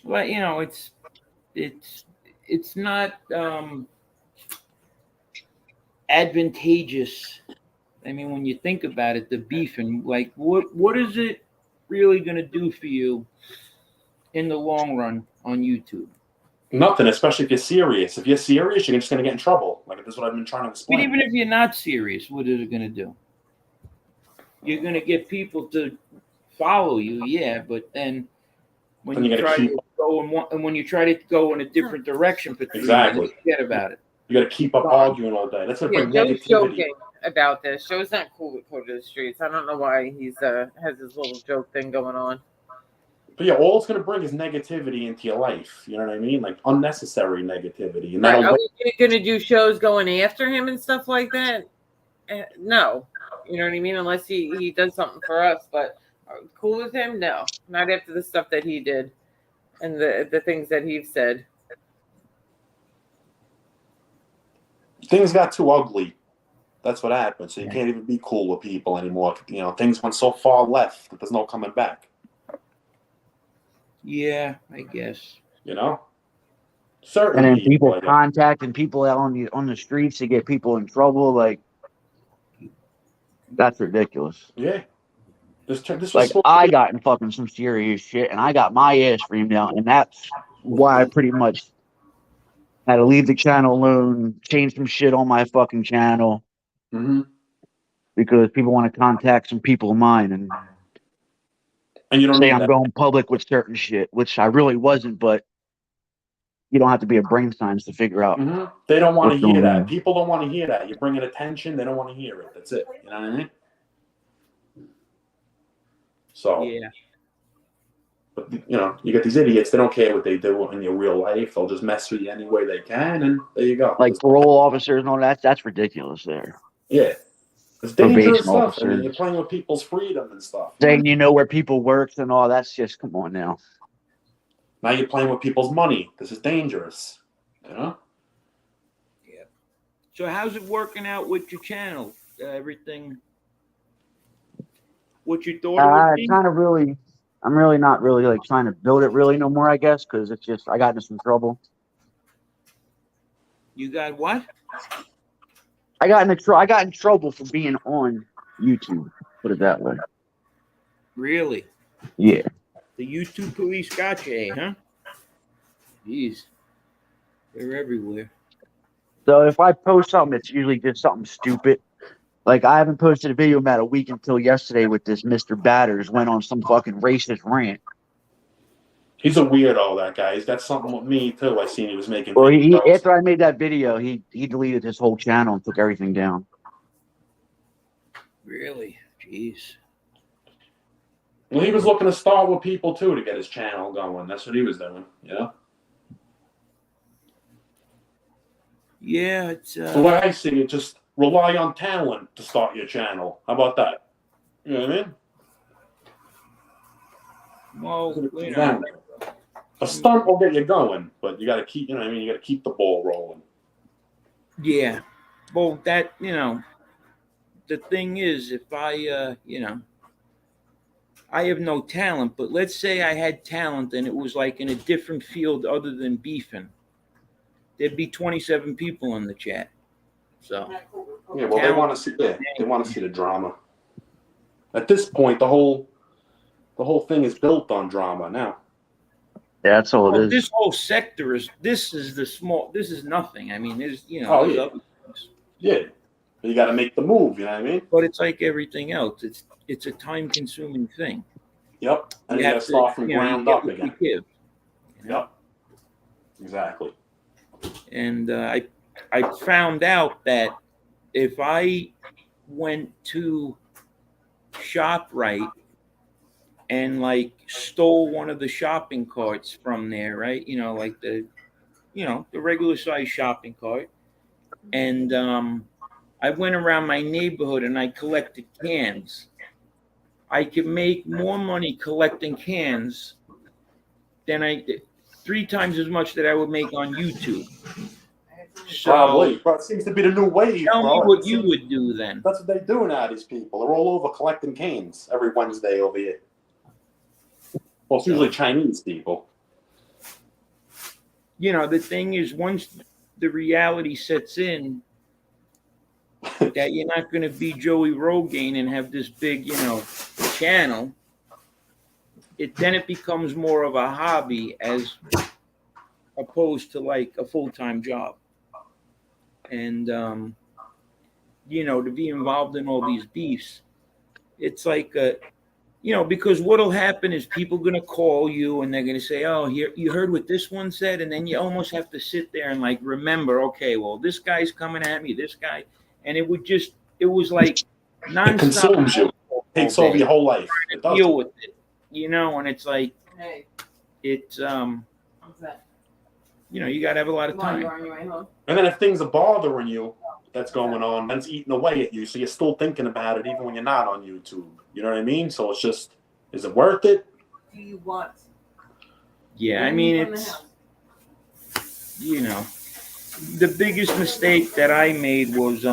Well, it's not advantageous. I mean, when you think about it, the beef and like, what is it really going to do for you in the long run on YouTube? Nothing, especially if you're serious. If you're serious, you're just going to get in trouble. Like, that's what I've been trying to explain. But even if you're not serious, what is it going to do? You're going to get people to follow you, yeah, but then when you try to go when you try to go in a different direction, exactly, forget about it. You got to keep up arguing all day. That's what brings negativity. Joking about this. Joe's not cool with Code of the Streets. I don't know why he's has his little joke thing going on. But yeah, all it's going to bring is negativity into your life. You know what I mean? Like unnecessary negativity. And right. Are we going to do shows going after him and stuff like that? No. You know what I mean? Unless he does something for us. But cool with him? No. Not after the stuff that he did and the things that he said. Things got too ugly. That's what happened. So you can't even be cool with people anymore. You know, things went so far left that there's no coming back. Yeah, I guess. You know? Certain and then people contacting people out on the streets to get people in trouble, like that's ridiculous. Yeah. I got in fucking some serious shit and I got my ass reamed out, and that's why I pretty much had to leave the channel alone, change some shit on my fucking channel. Mm-hmm. Because people want to contact some people of mine and you don't say I'm going public with certain shit, which I really wasn't, but you don't have to be a brain science to figure out. Mm-hmm. They don't want to hear that. People don't want to hear that. You bring it attention, they don't want to hear it. That's it. You know what I mean? So, yeah. But, you know, you get these idiots, they don't care what they do in your real life. They'll just mess with you any way they can, and there you go. Like parole officers and all that, that's ridiculous there. Yeah. It's dangerous stuff. I mean, you're playing with people's freedom and stuff. Saying you know where people work and all, that's just, come on now. Now you're playing with people's money. This is dangerous. You know? Yeah. So how's it working out with your channel? Everything? What you thought it would be? I'm really not really like trying to build it really no more, I guess, because it's just, I got into some trouble. You got what? I got in trouble for being on YouTube. Put it that way. Really? Yeah. The YouTube police got you, huh? Jeez. They're everywhere. So if I post something, it's usually just something stupid. Like I haven't posted a video in about a week until yesterday with this Mr. Batters went on some fucking racist rant. He's a weirdo, that guy. He's got something with me too. I seen he was making Well, videos. after I made that video, he deleted his whole channel and took everything down. Really? Jeez. Well, he was looking to start with people too to get his channel going. That's what he was doing. Yeah. Yeah, it's The way I see it, just rely on talent to start your channel. How about that? You know what I mean? well, you know, A stunt will get you going, but you got to keep, you know what I mean? You got to keep the ball rolling. yeah. Well, that, you know, the thing is, if I, you know, I have no talent, but let's say I had talent and it was like in a different field other than beefing, there'd be 27 people in the chat. So Yeah, well, they want to see, they want to see the drama. At this point, the whole thing is built on drama now. Yeah, that's all it is. This whole sector is this is nothing. I mean, there's, you know, there's other things. Yeah, you got to make the move. You know what I mean? But it's like everything else. It's a time-consuming thing. Yep, and you got to start from ground up again. Yep, exactly. And I found out that if I went to ShopRite and like stole one of the shopping carts from there, right? You know, like the regular size shopping cart, and I went around my neighborhood and I collected cans. I could make more money collecting cans than 3 times as much that I would make on YouTube. So, probably, but it seems to be the new wave. Tell me what you would do then. That's what they do now. These people, they're all over collecting canes every Wednesday over here. Well, it's usually Chinese people. You know, the thing is, once the reality sets in that you're not going to be Joey Rogan and have this big, you know, channel, then it becomes more of a hobby as opposed to like a full-time job. And, you know, to be involved in all these beefs, it's like, you know, because what'll happen is people going to call you and they're going to say, oh, you heard what this one said. And then you almost have to sit there and like, remember, okay, well, this guy's coming at me, this guy. And it was like nonstop. It consumes you. Takes over your whole life. It does. Deal with it, you know, and it's like, it's, you know, you got to have a lot of time. And then if things are bothering you, that's going on, that's eating away at you. So you're still thinking about it even when you're not on YouTube. You know what I mean? So it's just, is it worth it? Do you want? Yeah, I mean, it's, you know, the biggest mistake that I made was,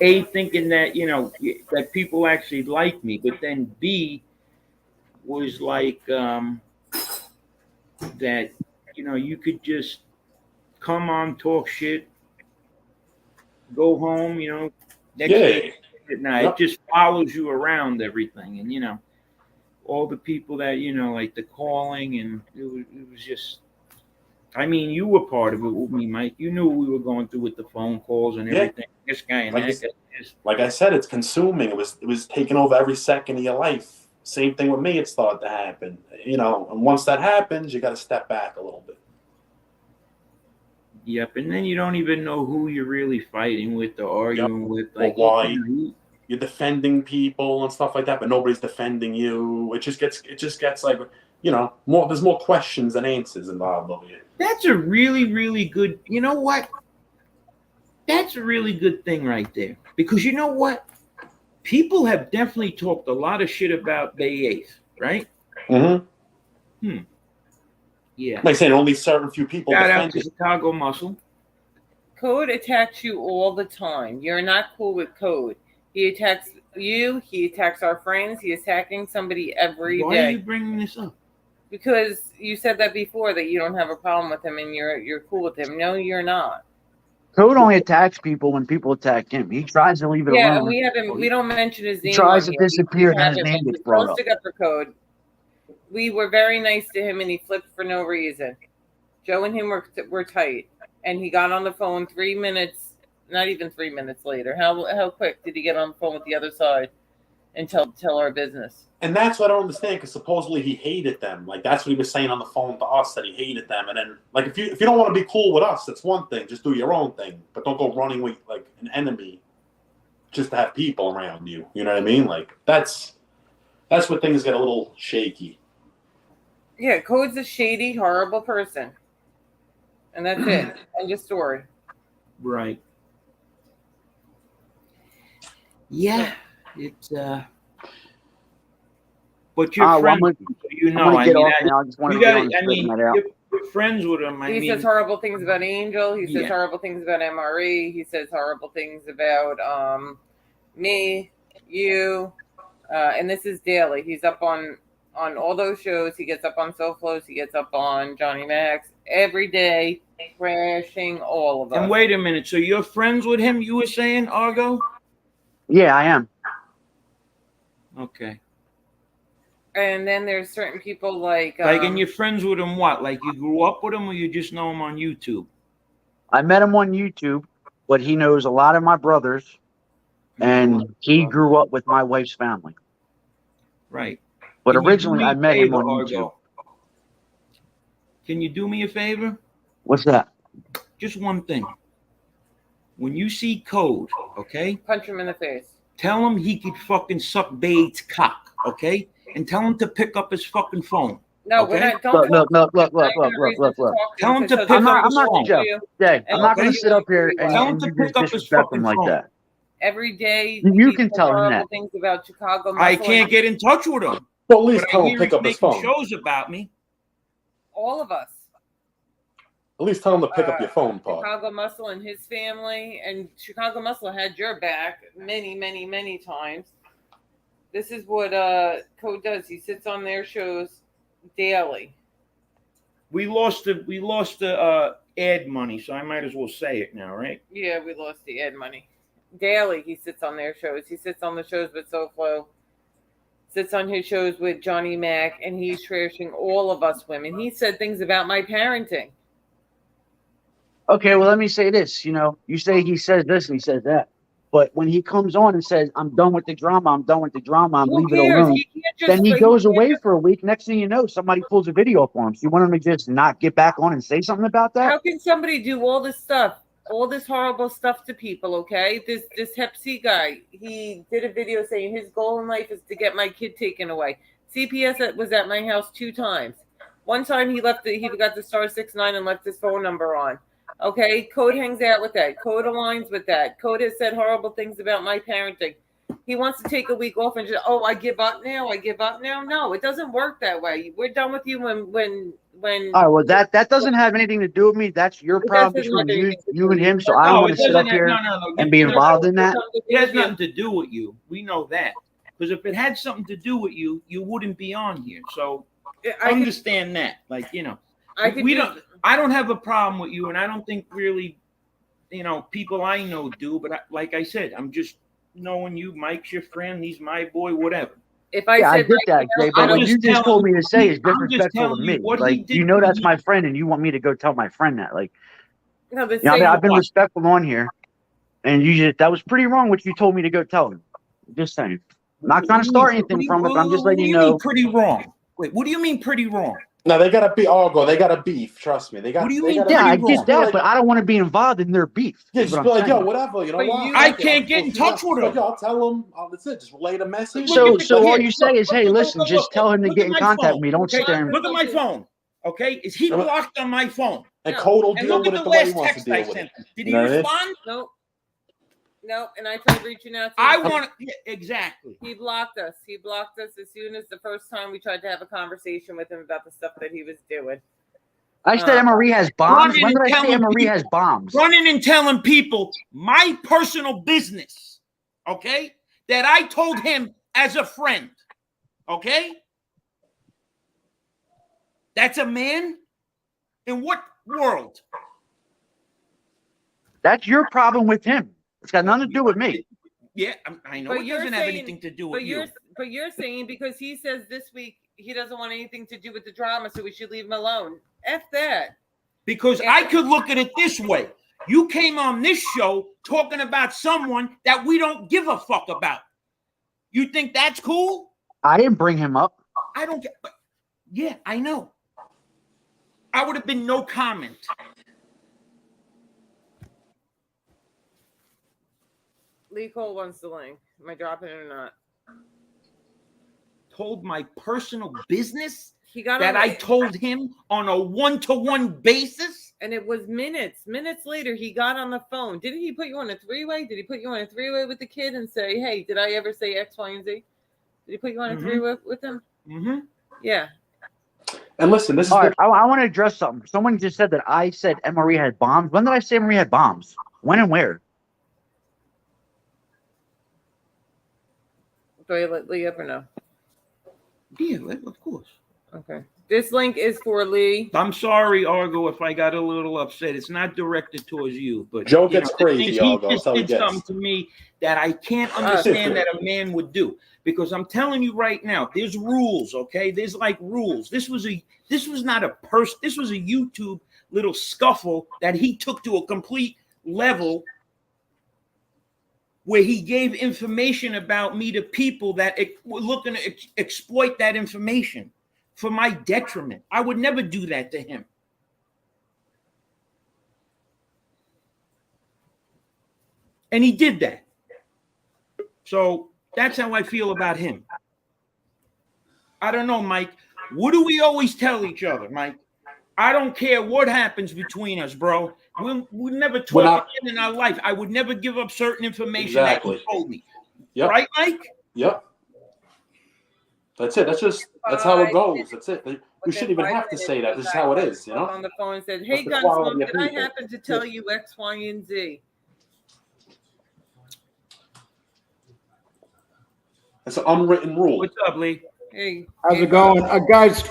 A, thinking that, you know, that people actually like me, but then B, was like, that, you know, you could just come on, talk shit, go home, you know, next day at night. It just follows you around everything. And, you know, all the people that, you know, like the calling, and it was just, I mean, you were part of it with me, Mike. You knew what we were going through with the phone calls and everything. This guy and that guy. Like I said, it's consuming. It was taking over every second of your life. Same thing with me. It started to happen. You know, and once that happens, you got to step back a little bit. Yep, and then you don't even know who you're really fighting with or arguing with. Like, or why you're defending people and stuff like that, but nobody's defending you. It just gets like, you know, more. There's more questions than answers involved over here. That's a really, really good. You know what? That's a really good thing right there, because you know what? People have definitely talked a lot of shit about Bay 8th, right? Mm-hmm. Yeah. Like saying only certain few people. Shout out to Chicago Muscle. Code attacks you all the time. You're not cool with Code. He attacks you. He attacks our friends. He's attacking somebody every day. Why are you bringing this up? Because you said that before, that you don't have a problem with him and you're cool with him. No, you're not. Code only attacks people when people attack him. He tries to leave it Yeah, and alone. we haven't. We don't mention his He name tries on to here. disappear, and then his haven't name mentioned- gets brought Don't up. stick up for Code. We were very nice to him, and he flipped for no reason. Joe and him were tight, and he got on the phone 3 minutes, not even 3 minutes later. How quick did he get on the phone with the other side and tell our business? And that's what I don't understand, because supposedly he hated them. Like, that's what he was saying on the phone to us, that he hated them. And then, like, if you don't want to be cool with us, that's one thing. Just do your own thing, but don't go running with like an enemy just to have people around you. You know what I mean? Like, that's where things get a little shaky. Yeah, Code's a shady, horrible person, and that's it. End of story. Right. Yeah, it's but your friends, you know, I mean, I just want to you get got on I mean, you're friends with him. He says horrible things about Angel. He says horrible things about MRE. He says horrible things about me, you, and this is daily. He's up on all those shows. He gets up on SoFlos. He gets up on Johnny Max every day, crashing all of us. And wait a minute. So you're friends with him? You were saying, Argo? Yeah, I am. Okay. And then there's certain people like and you're friends with him. What? Like you grew up with him, or you just know him on YouTube? I met him on YouTube, but he knows a lot of my brothers, and he grew up with my wife's family. Right. But originally, I met him on YouTube. Can you do me a favor? What's that? Just one thing. When you see Code, okay? Punch him in the face. Tell him he could fucking suck Bade's cock, okay? And tell him to pick up his fucking phone. No, okay? we're not. Don't look. Tell him to pick up his phone. Jay, I'm not going to sit up here and you just disrespect him like that. Every day, you can tell him that. Things about Chicago. I can't get in touch with him. Well, at least tell him to pick up his phone. Shows about me. All of us. At least tell him to pick up your phone, Paul. Chicago Muscle and his family, and Chicago Muscle had your back many, many, many times. This is what Code does. He sits on their shows daily. We lost the ad money, so I might as well say it now, right? Yeah, we lost the ad money. Daily, he sits on their shows. He sits on the shows with SoFlo. Sits on his shows with Johnny Mac, and he's trashing all of us women. He said things about my parenting. Okay, well, let me say this. You know, you say he says this and he says that. But when he comes on and says, I'm done with the drama, I'm leave it alone, then he goes away for a week. Next thing you know, somebody pulls a video for him. So you want him to just not get back on and say something about that? How can somebody do all this stuff, all this horrible stuff to people, okay? This Hep C guy, he did a video saying his goal in life is to get my kid taken away. CPS was at my house 2 times. One time he got the *69 and left his phone number on. Okay, Code hangs out with that. Code aligns with that. Code has said horrible things about my parenting. He wants to take a week off and just, I give up now. No, it doesn't work that way. We're done with you when. All right, well, that doesn't have anything to do with me. That's your problem between you and him. So I don't want to sit up here and be involved in that. It has nothing to do with you. We know that. Because if it had something to do with you, you wouldn't be on here. So I understand that. Like, you know, I don't have a problem with you, and I don't think really, you know, people I know do. But like I said, I'm just knowing you. Mike's your friend. He's my boy. Whatever. If I get that, Jay, but what you just told me to say is disrespectful to me. Like, you know, that's my friend, and you want me to go tell my friend that. Like, no, you know, I've been respectful on here, and that was pretty wrong what you told me to go tell him. Just saying. I'm not trying to start anything from it, but I'm just letting you know. Pretty wrong. Wait, what do you mean pretty wrong? No, they gotta be Argo. They gotta beef. Trust me. They got. What do you mean? Yeah, I get that, but I don't want to be involved in their beef. Yeah, just be like, yo, whatever. You know what? I can't get in touch with him. I'll tell them. That's it. Just relay the message. So all you say is, hey, listen, just tell him to get in contact with me. Don't sit there and look at my phone. Okay, is he blocked on my phone? And Code will deal with it the way he wants to deal with it. Did he respond? No, and I tried reaching out to him. Exactly. He blocked us. He blocked us as soon as the first time we tried to have a conversation with him about the stuff that he was doing. I said MRE has bombs. When did I say MRE has bombs? Running and telling people my personal business, okay, that I told him as a friend, okay? That's a man? In what world? That's your problem with him. It's got nothing to do with me. Yeah, I know But it you're doesn't have saying- anything to do with you. But you're saying because he says this week he doesn't want anything to do with the drama, so we should leave him alone. F that. Because I could look at it this way. You came on this show talking about someone that we don't give a fuck about. You think that's cool? I didn't bring him up. I don't get. Yeah, I know. I would have been no comment. Lee Cole wants the link. Am I dropping it or not? Told my personal business He got that on I the- told him on a one-to-one basis. and it was minutes later he got on the phone. Didn't he put you on a three-way? Did he put you on a three-way with the kid and say, hey, did I ever say X, Y, and Z? Did he put you on a three-way with him? Mm-hmm. Yeah. And listen, this is All right, I want to address something. Someone just said that I said Emery had bombs. When did I say Emery had bombs? When and where? Do I let Lee up or no? Yeah, of course. Okay. This link is for Lee. I'm sorry, Argo, if I got a little upset. It's not directed towards you, but Joe you gets know, crazy, he Argo. just That's how he did gets. something to me that I can't understand that a man would do. Because I'm telling you right now, there's rules, okay? There's like rules. This was not a person. This was a YouTube little scuffle that he took to a complete level where he gave information about me to people that were looking to exploit that information for my detriment. I would never do that to him. And he did that. So that's how I feel about him. I don't know, Mike. What do we always tell each other, Mike? I don't care what happens between us, bro. We'll never talk again in our life. I would never give up certain information that you told me. Yep. Right, Mike? Yep. That's it. That's how it goes. That's it. We shouldn't even have to say that. This is how it is, you know? On the phone and said, hey, That's the quality Gunsmoke, of did I people. happen to tell you X, Y, and Z? It's an unwritten rule. What's up, Lee? Hey. How's it going? Guys,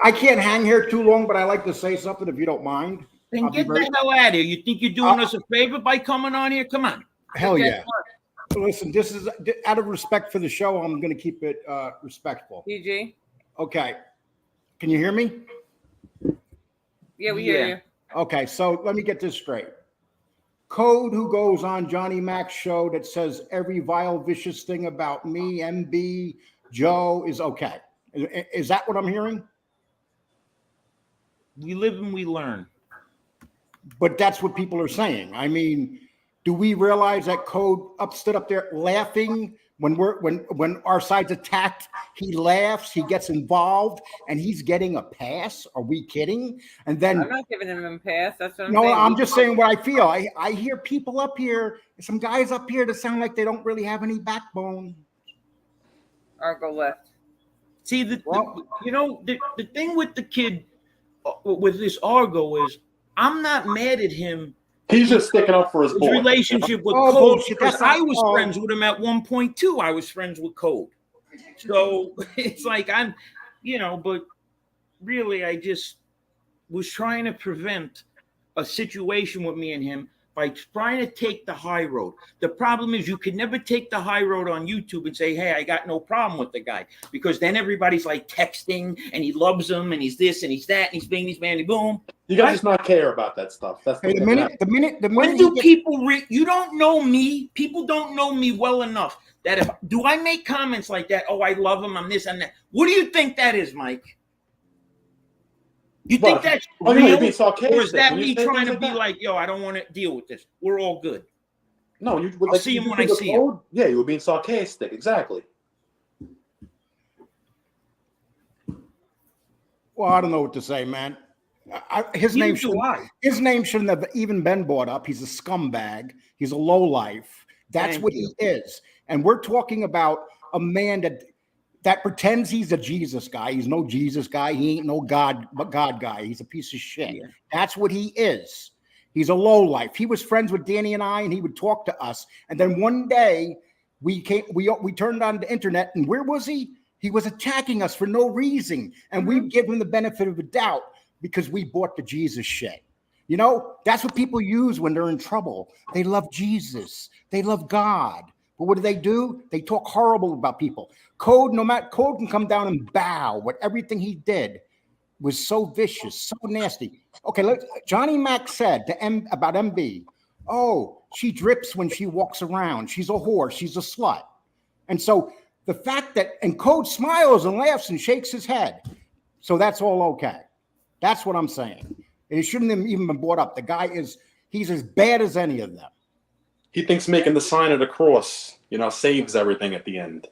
I can't hang here too long, but I like to say something if you don't mind. Then I'll be get very- the hell out of here. You think you're doing us a favor by coming on here? Come on. Hell Okay. yeah. Listen, this is out of respect for the show. I'm going to keep it respectful. PG? Okay. Can you hear me? Yeah, we hear Yeah. you. Okay, so let me get this straight. Code, who goes on Johnny Mac's show that says every vile, vicious thing about me, MB, Joe is okay. Is that what I'm hearing? We live and we learn. But that's what people are saying. I mean, do we realize that Code stood up there laughing when our side's attacked? He laughs, he gets involved, and he's getting a pass. Are we kidding? And then I'm not giving him a pass. That's what I'm no, saying. I'm just saying what I feel. I hear people up here, some guys up here that sound like they don't really have any backbone. Argo left. See, the thing with the kid, with this Argo is, I'm not mad at him. He's just sticking up for his boy. Relationship with Oh, Code, bullshit. because That's not- I was friends with him at one point too. I was friends with Code. So it's like but really I just was trying to prevent a situation with me and him by trying to take the high road. The problem is you can never take the high road on YouTube and say, hey, I got no problem with the guy, because then everybody's like texting and he loves him and he's this and he's that and he's bing, he's bandy, boom. You guys just not care about that stuff. That's Hey, the minute When do people you don't know me? People don't know me well enough that if do I make comments like that? Oh, I love him. I'm this and that. What do you think that is, Mike? You think that's you're being real, sarcastic. or is that When you me say trying things to like be that. like, yo, I don't want to deal with this. We're all good. No, you I'll see him when I see him. Yeah, you were being sarcastic. Exactly. Well, I don't know what to say, man. His name shouldn't have even been brought up. He's a scumbag. He's a lowlife. That's what he is. And we're talking about a man that pretends he's a Jesus guy. He's no Jesus guy. He ain't no God guy. He's a piece of shit. Yeah. That's what he is. He's a lowlife. He was friends with Danny and I, and he would talk to us. And then one day we turned on the internet, and where was he? He was attacking us for no reason. And we give him the benefit of the doubt because we bought the Jesus shit. You know, that's what people use when they're in trouble. They love Jesus. They love God. But what do? They talk horrible about people. Code can come down and bow. What everything he did was so vicious, so nasty. Okay, Johnny Mac said about MB, oh, she drips when she walks around. She's a whore. She's a slut. And so the fact that, and Code smiles and laughs and shakes his head. So that's all okay. That's what I'm saying. It shouldn't have even been brought up. The guy he's as bad as any of them. He thinks making the sign of the cross, saves everything at the end,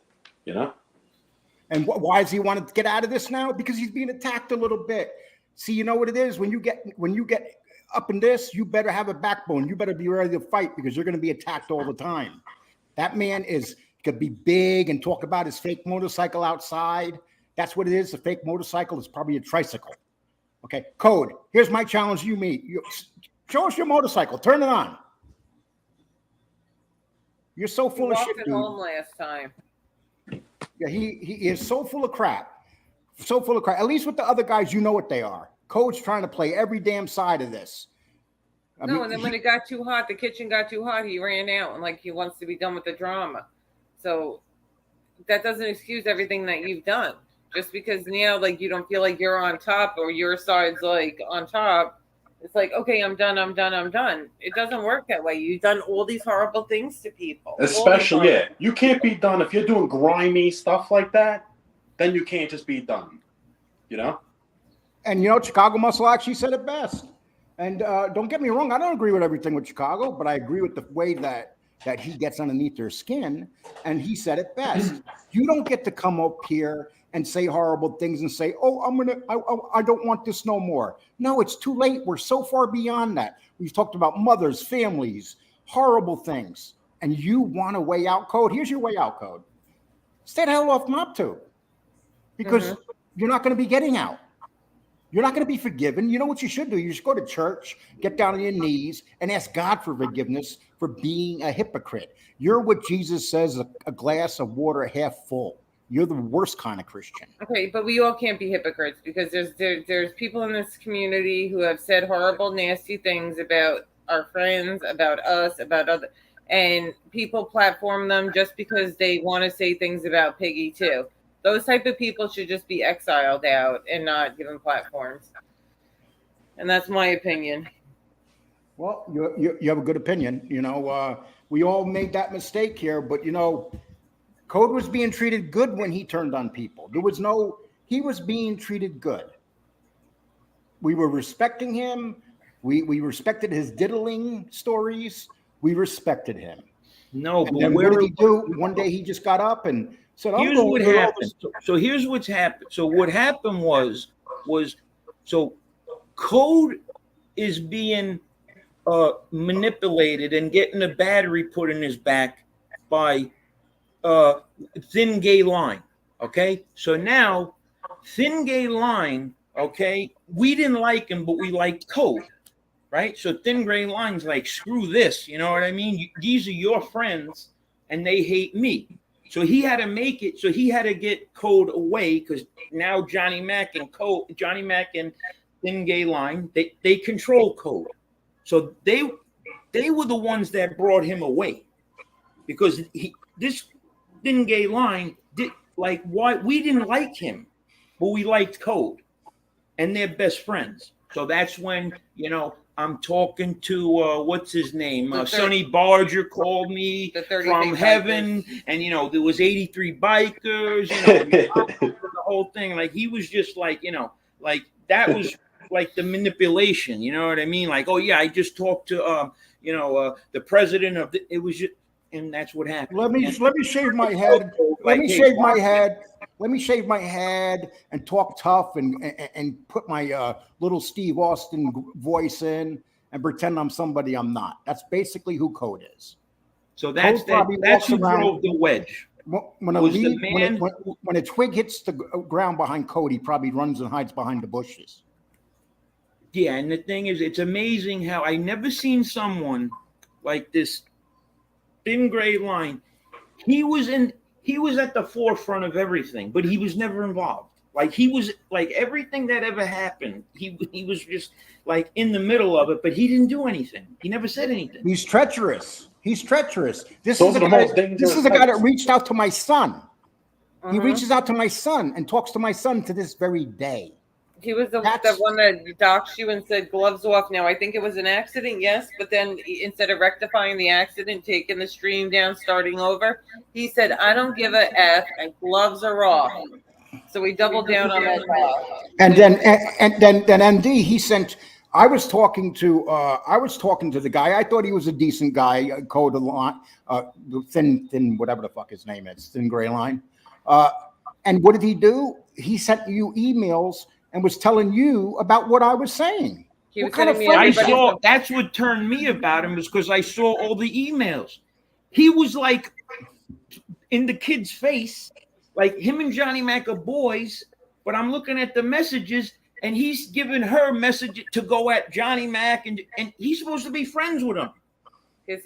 And why does he want to get out of this now? Because he's being attacked a little bit. See, you know what it is? When you get up in this, you better have a backbone. You better be ready to fight because you're going to be attacked all the time. That man could be big and talk about his fake motorcycle outside. That's what it is. A fake motorcycle is probably a tricycle. Okay, Code, here's my challenge to you. Show us your motorcycle. Turn it on. You're so full of shit, dude. Home last time. Yeah, he is so full of crap. So full of crap. At least with the other guys, you know what they are. Code's trying to play every damn side of this. And then when it got too hot, the kitchen got too hot, he ran out and he wants to be done with the drama. So that doesn't excuse everything that you've done. Just because now, you don't feel like you're on top or your side's on top, it's okay, I'm done. It doesn't work that way. You've done all these horrible things to people. Especially, you can't be done if you're doing grimy stuff like that. Then you can't just be done, And Chicago Muscle actually said it best. And don't get me wrong, I don't agree with everything with Chicago, but I agree with the way that he gets underneath their skin. And he said it best. You don't get to come up here and say horrible things and say, oh, I don't want this no more. No, it's too late. We're so far beyond that. We've talked about mothers, families, horrible things. And you want a way out, Code? Here's your way out, Code. Stay the hell off MobTube. Because you're not going to be getting out. You're not going to be forgiven. You know what you should do? You should go to church, get down on your knees, and ask God for forgiveness for being a hypocrite. You're what Jesus says, a glass of water half full. You're the worst kind of Christian. Okay, but we all can't be hypocrites because there's people in this community who have said horrible, nasty things about our friends, about us, about other, and people platform them just because they want to say things about Piggy too. Those type of people should just be exiled out and not given platforms. And that's my opinion. Well, you have a good opinion. We all made that mistake here, but Code was being treated good when he turned on people. He was being treated good. We were respecting him. We respected his diddling stories. We respected him. No, and but then what did he do? One day he just got up and said, here's what happened. So here's what's happened. So what happened was Code is being manipulated and getting a battery put in his back by Thin Gay Line. Okay, so now Thin Gay Line, okay, we didn't like him, but we liked Code, right? So Thin Gay Line's like, screw this, you know what I mean? These are your friends and they hate me. So he had to make it, so he had to get Code away because now Johnny Mac and Thin Gay Line, they control Code. So they were the ones that brought him away because this Thin Gay Line did why we didn't like him, but we liked Code, and they're best friends. So that's when I'm talking to what's his name, Sonny Barger called me from heaven, bikers. And there was 83 bikers, the whole thing. He was just that was the manipulation. You know what I mean? Oh yeah, I just talked to the president of it was just. And that's what happened. Let me shave my head. Let me shave my head. Let me shave my head and talk tough and put my little Steve Austin voice in and pretend I'm somebody I'm not. That's basically who Code is. So that's who drove the wedge. When a twig hits the ground behind Code, he probably runs and hides behind the bushes. Yeah, and the thing is, it's amazing how I never seen someone like this. Thin Gray Line, he was at the forefront of everything, but he was never involved. Like he was like everything that ever happened. He was just like in the middle of it, but he didn't do anything. He never said anything. He's treacherous. He's treacherous. This Those is are a the guy. most dangerous This is a guy that types. reached out to my son. He Mhm. reaches out to my son and talks to my son to this very day. He was the That's- one that doxed you and said gloves off. Now I think it was an accident, yes, but then instead of rectifying the accident, taking the stream down, starting over, he said, "I don't give a f, and gloves are off." So we doubled down on that. And then MD, he sent. I was talking to the guy. I thought he was a decent guy, code of line, thin whatever the fuck his name is, thin gray line. And what did he do? He sent you emails and was telling you about what I was saying. He was What kind of sending me I friend- saw that's what turned me about him was because I saw all the emails. He was like in the kid's face, like him and Johnny Mac are boys, but I'm looking at the messages and he's giving her message to go at Johnny Mac and he's supposed to be friends with him.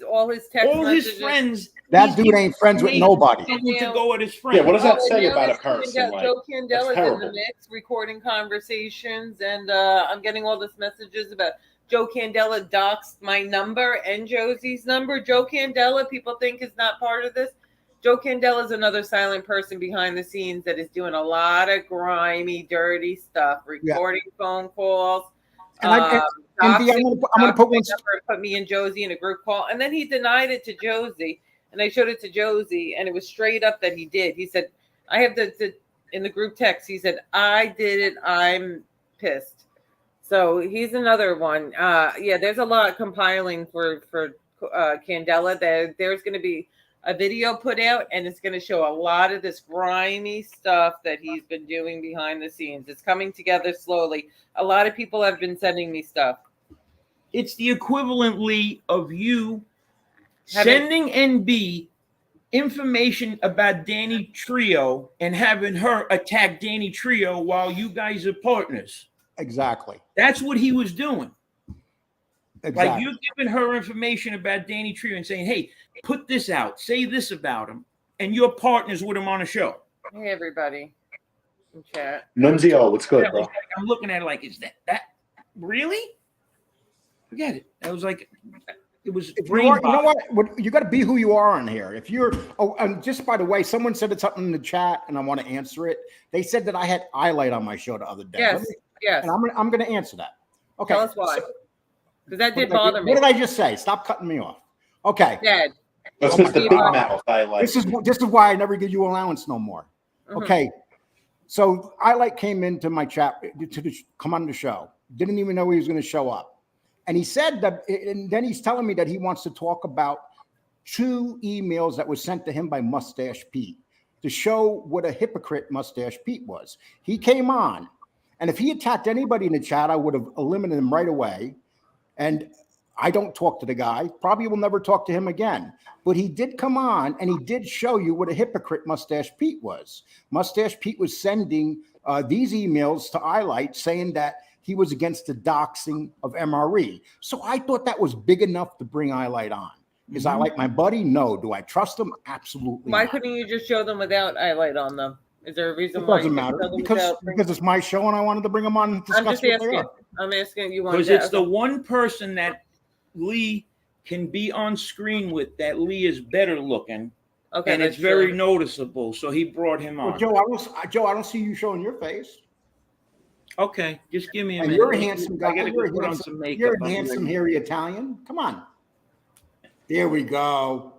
all his text All his messages. friends. That dude ain't friends with nobody. To go at his friends. Yeah, what does that Oh, say and about a now person? Like, Joe that's Candella's in the terrible. mix, recording conversations, and I'm getting all this messages about Joe Candela doxed my number and Josie's number. Joe Candela, people think is not part of this. Joe Candela is another silent person behind the scenes that is doing a lot of grimy, dirty stuff, recording phone calls. And I'm gonna put one. Put me and Josie in a group call, and then he denied it to Josie, and I showed it to Josie, and it was straight up that he did. He said, "I have the in the group text." He said, "I did it. I'm pissed." So he's another one. Yeah, there's a lot compiling for Candela. There's going to be a video put out, and it's going to show a lot of this grimy stuff that he's been doing behind the scenes. It's coming together slowly. A lot of people have been sending me stuff. It's the equivalently of you sending NB information about Danny Trio and having her attack Danny Trio while you guys are partners. Exactly. That's what he was doing. Exactly. Like you're giving her information about Danny Trio and saying, "Hey, put this out, say this about him," and you're partners with him on a show. Hey, everybody in chat. Nunzio, what's good, bro? I'm looking at it like, is that really? Forget it. That was like, it was. You know what? You got to be who you are on here. If you're, and just by the way, someone said something in the chat, and I want to answer it. They said that I had highlight on my show the other day. Yes, yes. And I'm going to answer that. Okay. Tell us why. Because that did What bother me. What did I just say? Stop cutting me off. Okay. Dad. That's just the big mouth I like. This is why I never give you allowance no more. Okay. So I came into my chat to come on the show. Didn't even know he was going to show up. And he said that, and then he's telling me that he wants to talk about 2 emails that were sent to him by Mustache Pete to show what a hypocrite Mustache Pete was. He came on, and if he attacked anybody in the chat, I would have eliminated him right away. And I don't talk to the guy. Probably will never talk to him again. But he did come on, and he did show you what a hypocrite Mustache Pete was. Mustache Pete was sending these emails to highlight saying that he was against the doxing of MRE. So I thought that was big enough to bring highlight on. Is I like my buddy? No. Do I trust him? Absolutely. Why not. couldn't you just show them without highlight on them? Is there a reason It why? doesn't matter because it's my show and I wanted to bring him on and discuss I'm just what they asking. are. I'm asking you one. Because it's the one person that Lee can be on screen with that Lee is better looking. Okay, and it's very noticeable. So he brought him on. Well, Joe, I don't see you showing your face. Okay, just give me a And minute. you're a handsome guy. I gotta go put on some makeup. You're a handsome, hairy Italian. Come on. There we go.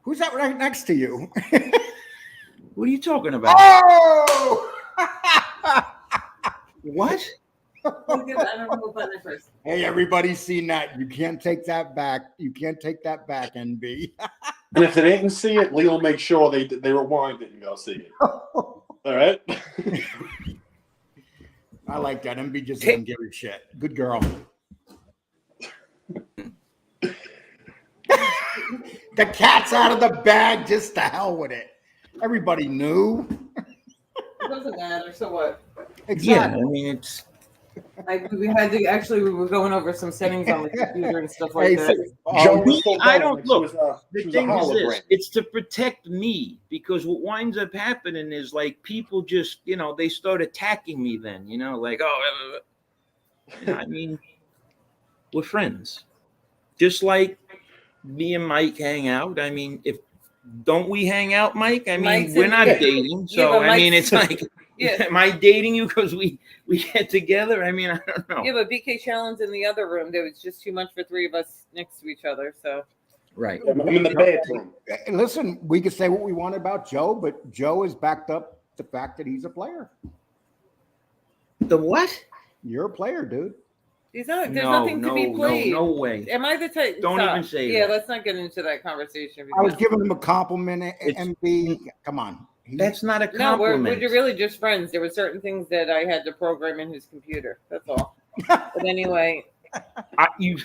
Who's that right next to you? What are you talking about? Oh! What? Hey, everybody's seen that. You can't take that back. You can't take that back, NB. And if they didn't see it, Lee will make sure they rewind it and go see it. All right? I like that. MB just doesn't give a shit. Good girl. The cat's out of the bag. Just to hell with it. Everybody knew. It doesn't matter. So what? Exactly. Yeah, I mean, it's We had to actually. We were going over some settings on the computer and stuff like that. Joe was still I going, don't like look. She The was a thing is this: hologram. it's to protect me, because what winds up happening is like people just, they start attacking me. Then like, oh, I mean, we're friends, just like me and Mike hang out. I mean, don't we hang out, Mike? I mean, Mike's we're in not the- dating, Yeah, so but I mean, Mike's- it's like, Yeah. am I dating you because we get together? I mean, I don't know. Yeah, but BK Shaolin's in the other room. There was just too much for three of us next to each other. So Right. I'm in the bathroom. Listen, we can say what we want about Joe, but Joe has backed up the fact that he's a player. The what? You're a player, dude. there's nothing to be played. No way. Am I the type? Don't Stop. even say Yeah, that. let's not get into that conversation. I was giving him a compliment. It's- MB, come on. That's not a No, we're compliment. really just friends. There were certain things that I had to program in his computer. That's all. But anyway, You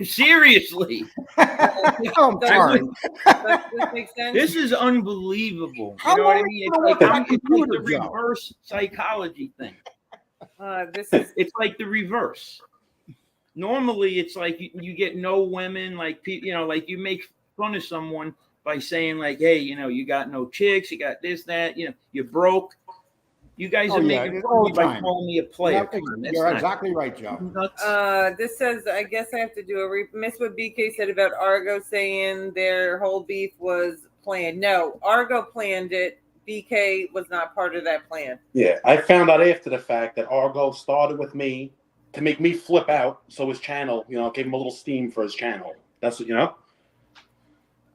seriously? I'm sorry. does this make sense? This is unbelievable. How You know what I long mean? are you It's gonna like work on it's like the computer, Joe? reverse psychology thing. This is It's like the reverse. Normally, it's like you get no women, like like you make fun of someone by saying like, hey, you got no chicks, you got this, that, you're broke. You guys are making it's fun all of me the by time. calling me a player. You're exactly right, Joe. Nuts. this says I guess I have to do a miss what BK said about Argo saying their whole beef was planned. No, Argo planned it. BK was not part of that plan. Yeah, I found out after the fact that Argo started with me to make me flip out, so his channel, gave him a little steam for his channel. That's what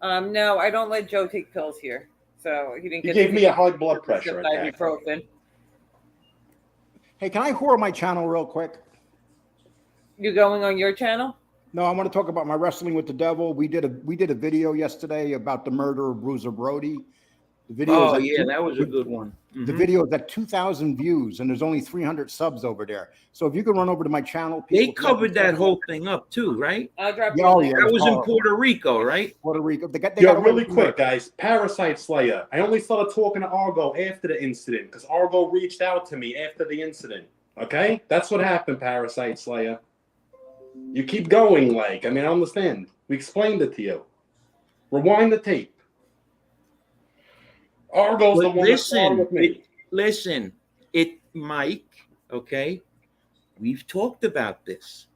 No, I don't let Joe take pills here, so he didn't. He get gave to me a high blood pressure except attack. ibuprofen. Hey, can I whore my channel real quick? You going on your channel? No, I want to talk about my wrestling with the devil. We did a video yesterday about the murder of Bruiser Brody. The video That was a good one. The video is at 2,000 views, and there's only 300 subs over there. So if you can run over to my channel, They covered that whole thing up too, right? I'll drop Yeah, oh, yeah. That was in horrible. Puerto Rico, right? Puerto Rico. They Yo, got really quick, guys. Parasite Slayer. I only started talking to Argo after the incident because Argo reached out to me after the incident. Okay? That's what happened, Parasite Slayer. You keep going, I don't understand. We explained it to you. Rewind the tape. Argo's the one that started with me. Listen, Mike, okay? We've talked about this.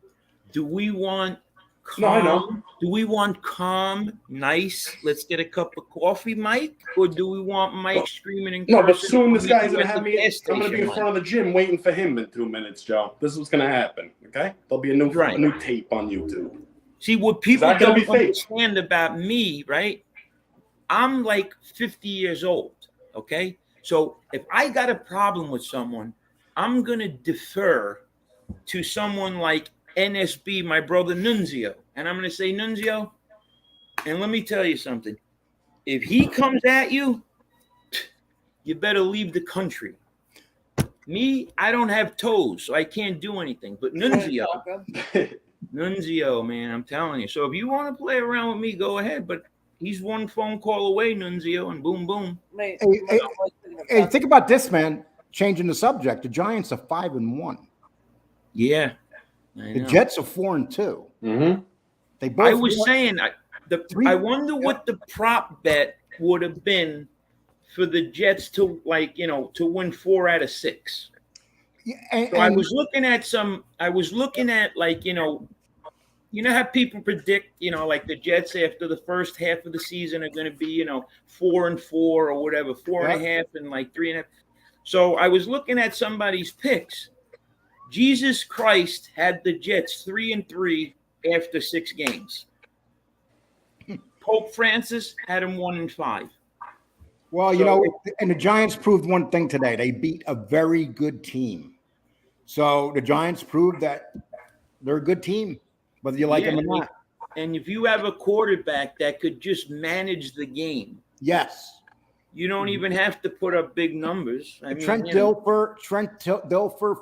Do we want calm? No, I know. Do we want calm, nice, let's get a cup of coffee, Mike? Or do we want Mike screaming and No, but cursing soon this at guy's the going to have me. gas I'm going to be in station, front of the gym waiting for him in 2 minutes, Joe. This is what's going to happen, okay? There'll be a new tape on YouTube. See, what people that gonna don't be fake? understand about me, right? I'm like 50 years old, okay? So if I got a problem with someone, I'm going to defer to someone like NSB, my brother Nunzio. And I'm going to say, Nunzio, and let me tell you something. If he comes at you, you better leave the country. Me, I don't have toes, so I can't do anything. But Nunzio, man, I'm telling you. So if you want to play around with me, go ahead. But he's one phone call away, Nunzio, and boom, boom. Hey, think about this, man. Changing the subject. The Giants are 5-1. Yeah. The Jets are 4-2. Mm-hmm. They both. I was saying, I wonder what the prop bet would have been for the Jets to to win 4 out of 6. Yeah, so I was looking at how people predict, like the Jets after the first half of the season are going to be, 4-4 or whatever, 4.5 and 3.5. So I was looking at somebody's picks. Jesus Christ had the Jets 3-3 after 6 games. Pope Francis had him 1-5. Well, and the Giants proved one thing today. They beat a very good team. So the Giants proved that they're a good team, whether you like them or not. And if you have a quarterback that could just manage the game, yes, you don't even have to put up big numbers. Trent Dilfer,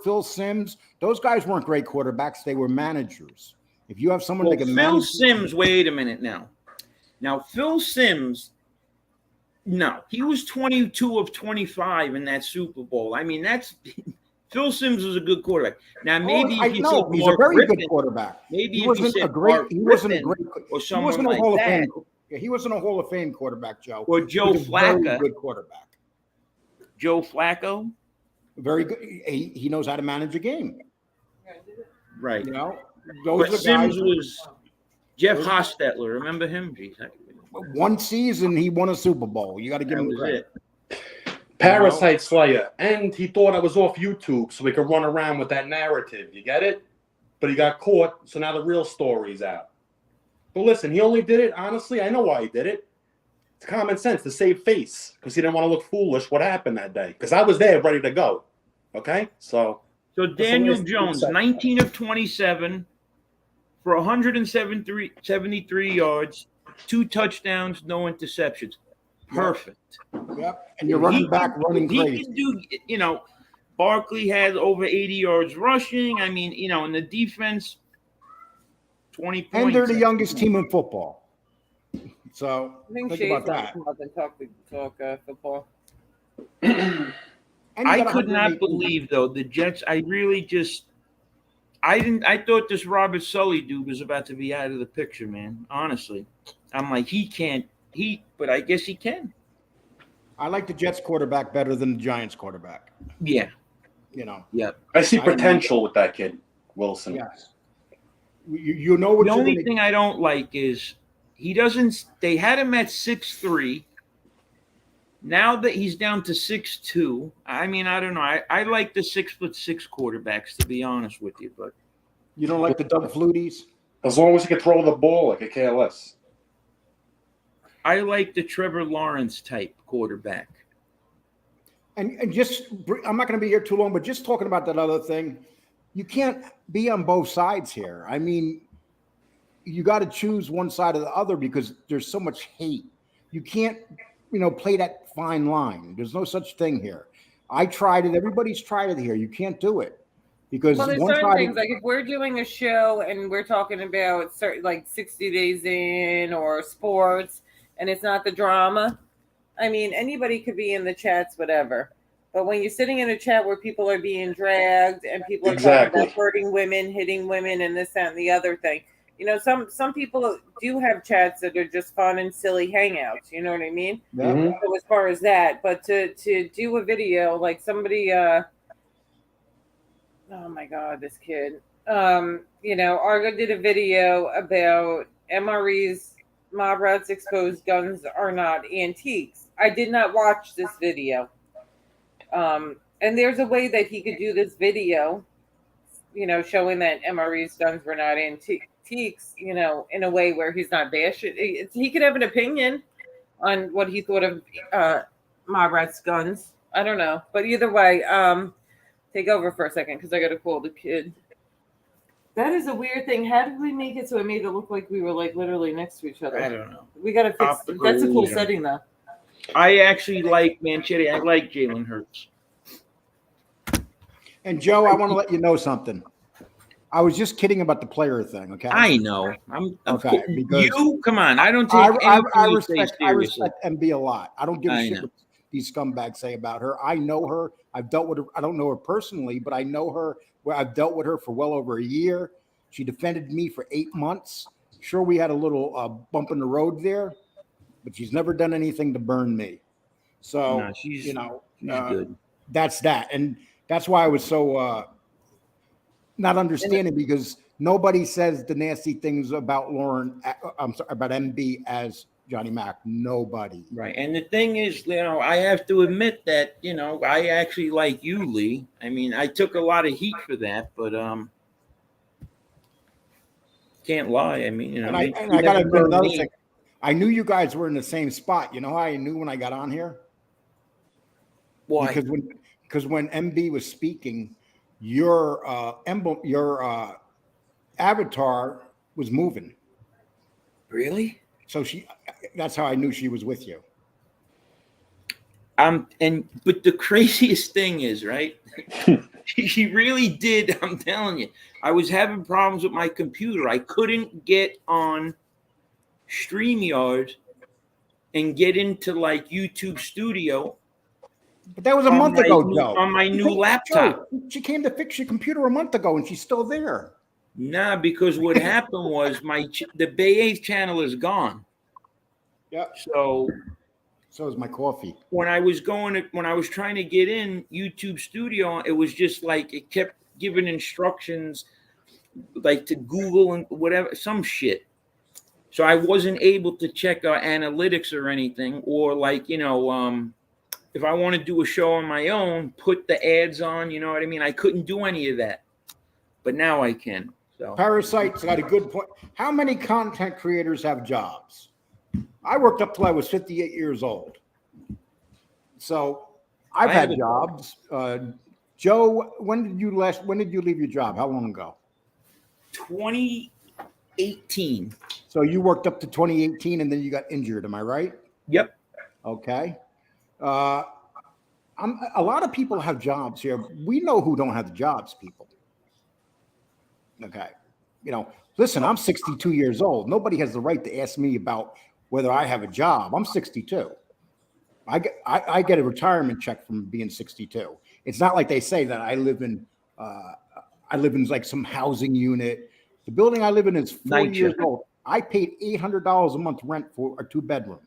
Phil Simms, those guys weren't great quarterbacks. They were managers. If you have someone that can manage. Phil Simms, wait a minute now. Now, Phil Simms, no, he was 22 of 25 in that Super Bowl. I mean, Phil Simms was a good quarterback. Now maybe I if you know said he's Mark a very Griffin, good quarterback. maybe He if you wasn't said a great. Mark He wasn't a Griffin great. or He someone wasn't a like Hall of that, Fame. Yeah, he wasn't a Hall of Fame quarterback, Joe. or He Joe was a very Flacco. good quarterback. Joe Flacco, Very good. He knows how to manage a game. right? You know, those But are the Sims guys. was Jeff Hostetler. Remember him? Jeez, One season he won a Super Bowl. You got to give that him was credit. it. Parasite Slayer, and he thought I was off YouTube so he could run around with that narrative. You get it? But he got caught, so now the real story's out. But listen, he only did it, honestly, I know why he did it. It's common sense to save face, because he didn't want to look foolish what happened that day. Because I was there ready to go. Okay? So Daniel Jones, 19 of 27 for 173 yards, 2 touchdowns, no interceptions. Perfect. Yep. And you're running back, running crazy. He can do, you know, Barkley has over 80 yards rushing. I mean, you know, in the defense, 20 points. And they're the youngest team in football. So I think think Shades about wants that. to come up and talk football. I could not believe, though, the Jets. I really just, I thought this Robert Sully dude was about to be out of the picture, man. Honestly, I'm like, he can't, but I guess he can. I like the Jets quarterback better than the Giants quarterback. Yeah. You know. Yeah. I see potential with that kid, Wilson. Yes. You know what the only thing I don't like is he doesn't. They had him at 6'3". Now that he's down to 6'2", I mean, I don't know. I like the 6'6" quarterbacks, to be honest with you, but you don't like the Doug Fluties? As long as he can throw the ball like a KLS. I like the Trevor Lawrence type quarterback. And just, I'm not going to be here too long, but just talking about that other thing, you can't be on both sides here. I mean, you got to choose one side or the other because there's so much hate. You can't, play that fine line. There's no such thing here. I tried it. Everybody's tried it here. You can't do it because there's one certain side things like if we're doing a show and we're talking about certain like 60 Days In or sports and it's not the drama. I mean, anybody could be in the chats, whatever. But when you're sitting in a chat where people are being dragged and people are talking about hurting women, hitting women, and this, that, and the other thing, some people do have chats that are just fun and silly hangouts. You know what I mean? Mm-hmm. So as far as that, but to do a video like somebody, oh my God, this kid, Argo did a video about MRE's mob rats exposed guns are not antiques. I did not watch this video. And there's a way that he could do this video, showing that MRE's guns were not antiques, in a way where he's not bashing. He could have an opinion on what he thought of mob rats guns. I don't know. But either way, take over for a second because I got to call the kid. That is a weird thing. How did we make it so it made it look like we were like literally next to each other? I don't know. We got to fix it. That's a cool setting, though. I actually like Manchetti. I like Jalen Hurts. And Joe, I want to let you know something. I was just kidding about the player thing. Okay. I know. I'm okay. Because come on. I don't take I respect MB a lot. I don't give a shit what these scumbags say about her. I know her. I've dealt with her. I don't know her personally, but I know her. Where I've dealt with her for well over a year. She defended me for 8 months. Sure, we had a little bump in the road there, but she's never done anything to burn me. So she's good. That's that, and that's why I was so not understanding because nobody says the nasty things about Lauren. I'm sorry about MB as Johnny Mac. Nobody. Right. And the thing is, I have to admit that, I actually like you, Lee. I mean, I took a lot of heat for that, but can't lie. I mean, and I got to admit another thing. I knew you guys were in the same spot. You know how I knew when I got on here? Why? Because when MB was speaking, your emblem, your avatar was moving. Really? So that's how I knew she was with you. But the craziest thing is, right? She really did. I'm telling you, I was having problems with my computer. I couldn't get on StreamYard and get into like YouTube Studio. But That was a month ago, Joe. On my new laptop. Joe, she came to fix your computer a month ago, and she's still there. Nah, because what happened was the Bay 8 channel is gone. Yep. So is my coffee. When I was trying to get in YouTube Studio, it was just like it kept giving instructions, like to Google and whatever, some shit. So I wasn't able to check our analytics or anything, or like, you know, if I want to do a show on my own, put the ads on, you know what I mean? I couldn't do any of that, but now I can. So Parasite's got a good point. How many content creators have jobs? I worked up till I was 58 years old. So I've had jobs. Joe, when did you leave your job? How long ago? 2018. So you worked up to 2018 and then you got injured. Am I right? Yep. Okay. A lot of people have jobs here. We know who don't have the jobs, people. Okay. You know, listen, I'm 62 years old. Nobody has the right to ask me about whether I have a job. I'm 62. I get a retirement check from being 62. It's not like they say that I live in like some housing unit. The building I live in is 40 years old. I paid $800 a month rent for a 2-bedroom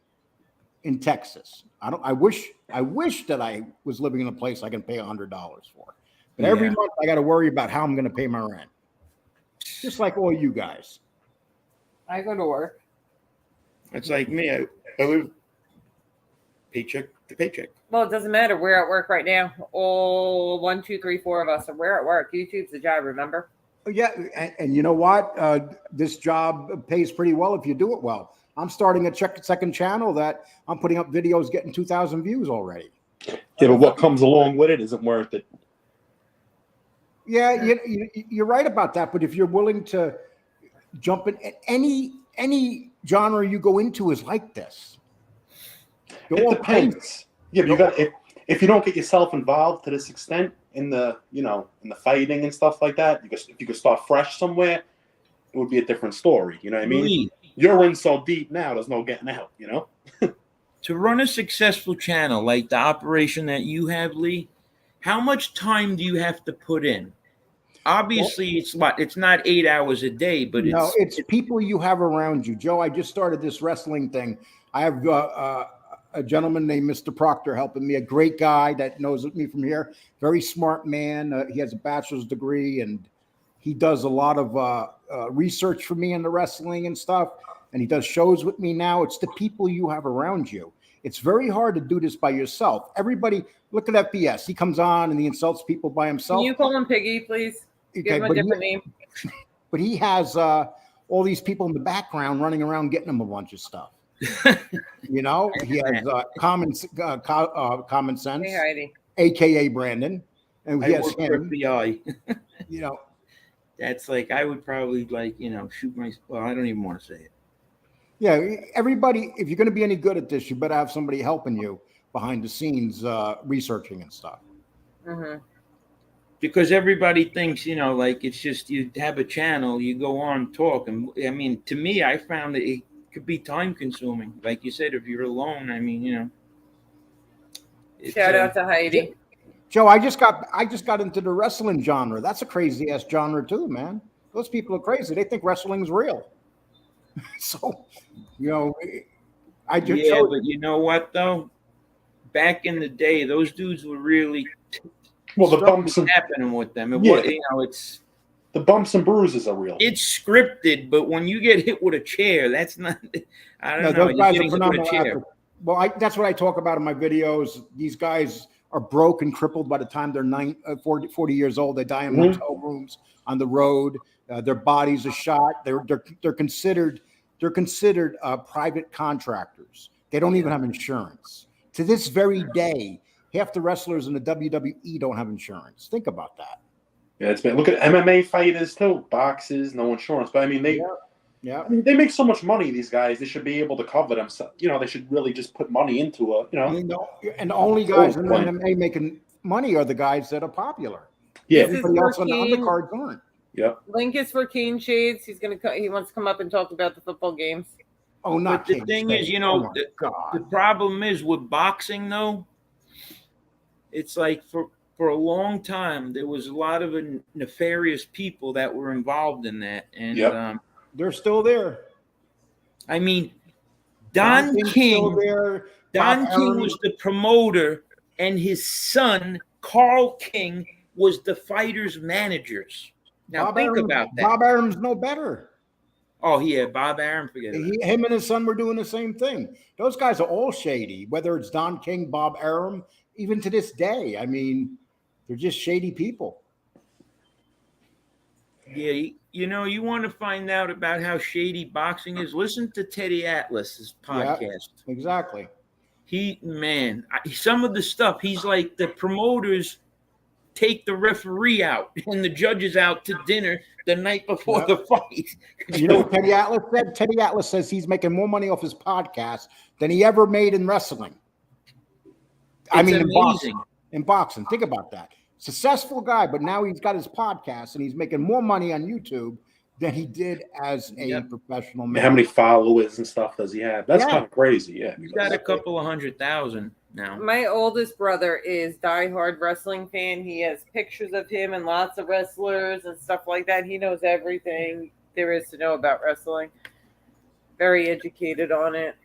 in Texas. I wish that I was living in a place I can pay $100 for. But every month I got to worry about how I'm going to pay my rent. Just like all you guys. I go to work. It's like me. I live paycheck to paycheck. Well, it doesn't matter. We're at work right now. All 1, 2, 3, 4 of us, and we're at work. YouTube's the job, remember? Yeah, and you know what? This job pays pretty well if you do it well. I'm starting a second channel that I'm putting up videos getting 2,000 views already. Yeah, but what comes along with it isn't worth it. Yeah, you're right about that. But if you're willing to jump in, any genre you go into is like this. It depends. Yeah, but if you don't get yourself involved to this extent in the fighting and stuff like that, if you could start fresh somewhere, it would be a different story. You know what I mean? You're in so deep now, there's no getting out, you know? To run a successful channel like the operation that you have, Lee, how much time do you have to put in? Obviously, it's not 8 hours a day, but it's people you have around you. Joe, I just started this wrestling thing. I have a gentleman named Mr. Proctor helping me, a great guy that knows me from here. Very smart man. He has a bachelor's degree, and he does a lot of research for me in the wrestling and stuff. And he does shows with me now. It's the people you have around you. It's very hard to do this by yourself. Everybody, look at that BS. He comes on and he insults people by himself. Can you call him Piggy, please? Give him a different name. But he has all these people in the background running around getting him a bunch of stuff. You know, he has common sense, Hey, Heidi. aka Brandon, and he has him. FBI. You know, that's like I would probably shoot my. Well, I don't even want to say it. Yeah, everybody. If you're going to be any good at this, you better have somebody helping you behind the scenes, researching and stuff. Mm-hmm. Because everybody thinks, like it's just you have a channel, you go on, talk, and I mean, to me, I found that it could be time consuming. Like you said, if you're alone, I mean, Shout out to Heidi. Joe, I just got into the wrestling genre. That's a crazy ass genre too, man. Those people are crazy. They think wrestling's real. So, I just but you know what though? Back in the day, those dudes were really the bumps happening with them. It's the bumps and bruises are real. It's scripted, but when you get hit with a chair, that's not. I don't know. Those guys are phenomenal. Well, that's what I talk about in my videos. These guys are broke and crippled by the time they're 40 years old. They die in hotel rooms on the road. Their bodies are shot. They're considered private contractors. They don't even have insurance. To this very day, half the wrestlers in the WWE don't have insurance. Think about that. Yeah, it's been. Look at MMA fighters too. Boxers, no insurance. But I mean, they they make so much money. These guys, they should be able to cover themselves. They should really just put money into a. And the only guys in MMA making money are the guys that are popular. Yeah, everybody else on the undercards aren't. Yep. Link is for Caneshades. He wants to come up and talk about the football games. Oh, not the thing is, the problem is with boxing though. it's like for a long time there was a lot of nefarious people that were involved in that, and they're still there. I mean, Don King was the promoter, and his son Carl King was the fighters' managers. Now think about that. Bob Arum's no better. Oh yeah, Bob Arum, forget it. Him and his son were doing the same thing. Those guys are all shady, whether it's Don King, Bob Arum, even to this day. I mean, they're just shady people. Yeah, you know, you want to find out about how shady boxing is, listen to Teddy Atlas's podcast. Yeah, exactly. Some of the stuff, he's like, the promoters take the referee out and the judges out to dinner the night before the fight. You know what Teddy Atlas said? Teddy Atlas says he's making more money off his podcast than he ever made in wrestling. In boxing. Think about that. Successful guy, but now he's got his podcast and he's making more money on YouTube than he did as a professional man. How many followers and stuff does he have? That's kind of crazy. Yeah, he's got a couple of 100,000 now. My oldest brother is diehard wrestling fan. He has pictures of him and lots of wrestlers and stuff like that. He knows everything there is to know about wrestling. Very educated on it.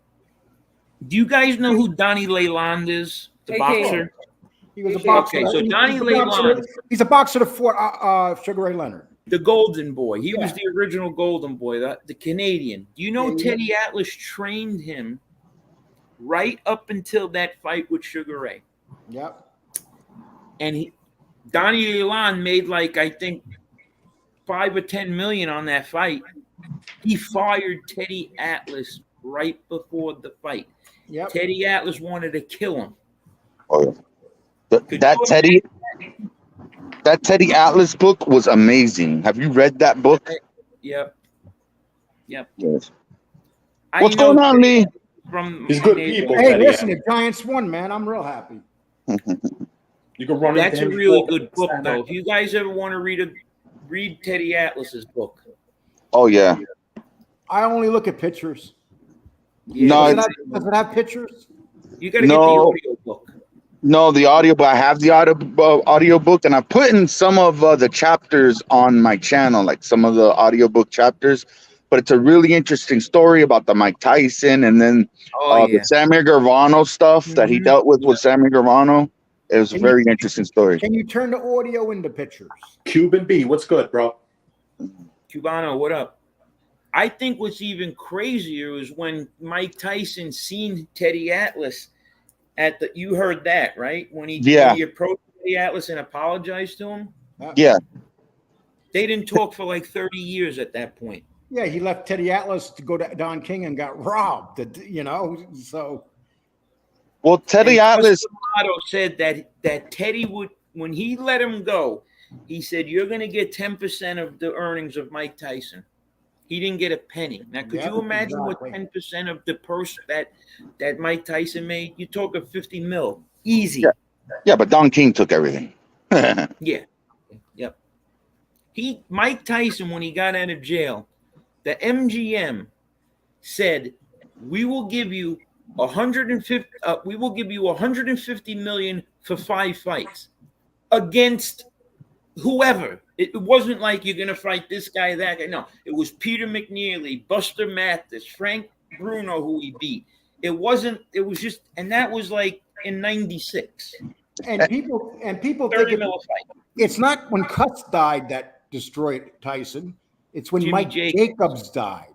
Do you guys know who Donnie Lalonde is? The boxer? He was a boxer. Okay, so Donnie Lalonde. He's a boxer to fought Sugar Ray Leonard. The Golden Boy. He was the original Golden Boy, the Canadian. Do you know Teddy Atlas trained him right up until that fight with Sugar Ray? Yep. And Donnie Lalonde made I think 5 or 10 million on that fight. He fired Teddy Atlas right before the fight. Yep. Teddy Atlas wanted to kill him. Oh, that Teddy Atlas book was amazing. Have you read that book? Yep. Yes. What's going on, Lee? He's good people. Hey, listen, the Giants won, man. I'm real happy. You can run. That's a really good book, though. If you guys ever want to read Teddy Atlas's book. Oh yeah. I only look at pictures. Yeah. No, does it have pictures? You got to get the audio book. No, the audio, but I have the audio book, and I put in some of the chapters on my channel, like some of the audiobook chapters. But it's a really interesting story about the Mike Tyson and then the Sammy Guevara stuff that he dealt with Sammy Guevara. It was a very interesting story. Can you turn the audio into pictures? Cuban B, what's good, bro? Cubano, what up? I think what's even crazier is when Mike Tyson seen Teddy Atlas you heard that, right? When he approached Teddy Atlas and apologized to him? Yeah. They didn't talk for 30 years at that point. Yeah, he left Teddy Atlas to go to Don King and got robbed, so. Well, Teddy Atlas said that Teddy would, when he let him go, he said, you're going to get 10% of the earnings of Mike Tyson. He didn't get a penny. Now, could you imagine what 10% of the purse that Mike Tyson made? You talk of 50 mil. Easy. Yeah, but Don King took everything. Yeah. Yep. Mike Tyson, when he got out of jail, the MGM said, we will give you 150. We will give you 150 million for 5 fights against whoever. It wasn't like you're going to fight this guy, that guy. No, it was Peter McNeely, Buster Mathis, Frank Bruno, who he beat. It wasn't. It was just, and that was in '96. And people think it's not when Cutts died that destroyed Tyson. It's when Mike Jacobs died.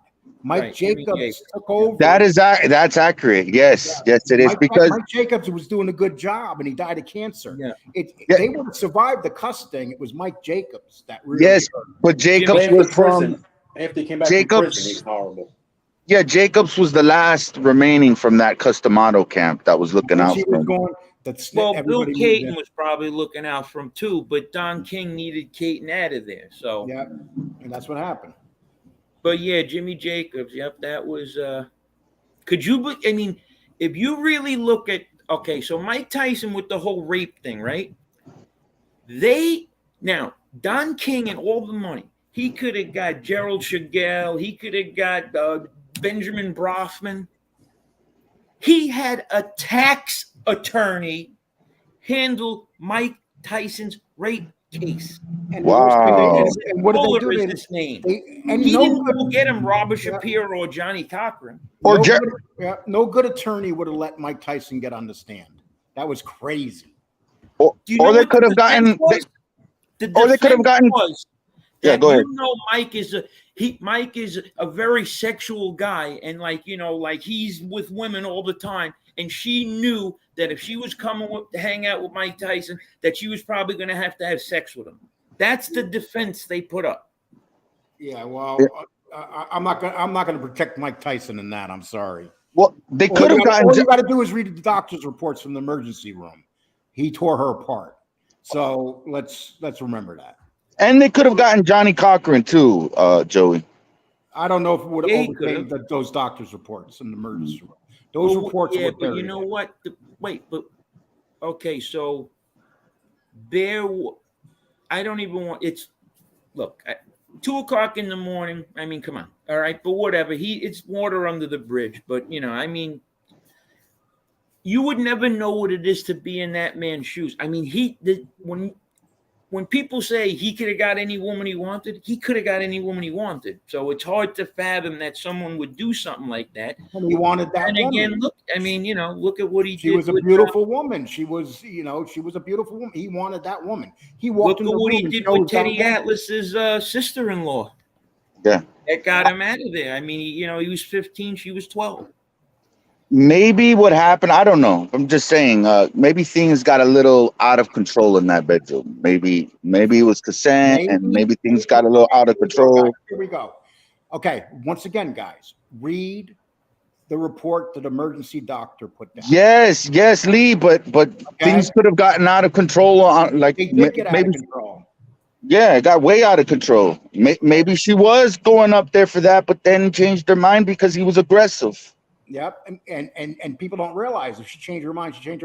Mike Jacobs took over. That's accurate. Yes, it is, because Mike Jacobs was doing a good job and he died of cancer. Yeah. They would have survived the Cuss thing. It was Mike Jacobs that really. Yes, but Jacobs was from. After he came back from prison, he was horrible. Yeah, Jacobs was the last remaining from that Customato camp that was looking out for him. Bill Caton was probably looking out for him too, but Don King needed Caton out of there. So yeah, and that's what happened. But yeah, Jimmy Jacobs. Yep, that was. Could you? I mean, if you really look at so Mike Tyson with the whole rape thing, right? Now Don King and all the money, he could have got Gerald Chagall. He could have got Benjamin Brofman. He had a tax attorney handle Mike Tyson's rape case. And Wow. And what did they do? Is his name? He Didn't go get him Robert Shapiro or Johnny Cochran. Or no good attorney would have let Mike Tyson get on the stand. That was crazy. Or they could have gotten. Or they could have gotten. Yeah, go ahead. You know, Mike is a very sexual guy, and like he's with women all the time. And she knew that if she was coming to hang out with Mike Tyson, that she was probably going to have sex with him. That's the defense they put up. Yeah, well, I'm not going to protect Mike Tyson in that. I'm sorry. Well, they could have gotten. All you got to do is read the doctor's reports from the emergency room. He tore her apart. So let's remember that. And they could have gotten Johnny Cochran too, Joey. I don't know if it would have overcame those doctor's reports in the emergency room. Those reports were but you know what? Okay, so I don't even want. Look, 2 o'clock in the morning. I mean, come on, all right, but whatever. It's water under the bridge. But I mean, you would never know what it is to be in that man's shoes. I mean, when people say he could have got any woman he wanted, he could have got any woman he wanted. So it's hard to fathom that someone would do something like that. And he wanted that. And again, look at what he did. She was a beautiful woman. She was a beautiful woman. He wanted that woman. He walked in the room. Look at what he did with Teddy Atlas's sister-in-law. Yeah. That got him out of there. I mean, he was 15, she was 12. Maybe what happened, I don't know. I'm just saying, maybe things got a little out of control in that bedroom. Maybe it was consent, and maybe things got a little out of control. Here we go. Okay, once again, guys, read the report that emergency doctor put down. Yes, Lee, but things could have gotten out of control. They did get out of control. Yeah, it got way out of control. Maybe she was going up there for that, but then changed her mind because he was aggressive. Yep, and people don't realize if she changed her mind, she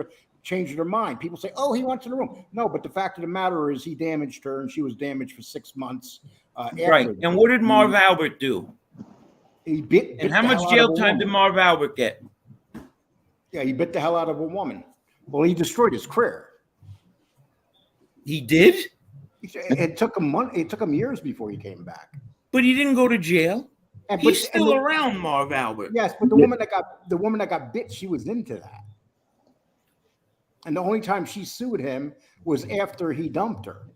changed her mind. People say, "Oh, he wants in the room." No, but the fact of the matter is, he damaged her, and she was damaged for 6 months. Right. And what did Marv Albert do? He bit. And how much jail time did Marv Albert get? Yeah, he bit the hell out of a woman. Well, he destroyed his career. He did. It took him months. It took him years before he came back. But he didn't go to jail. He's still around, Marv Albert. Yes, but the woman that got bit, she was into that. And the only time she sued him was after he dumped her.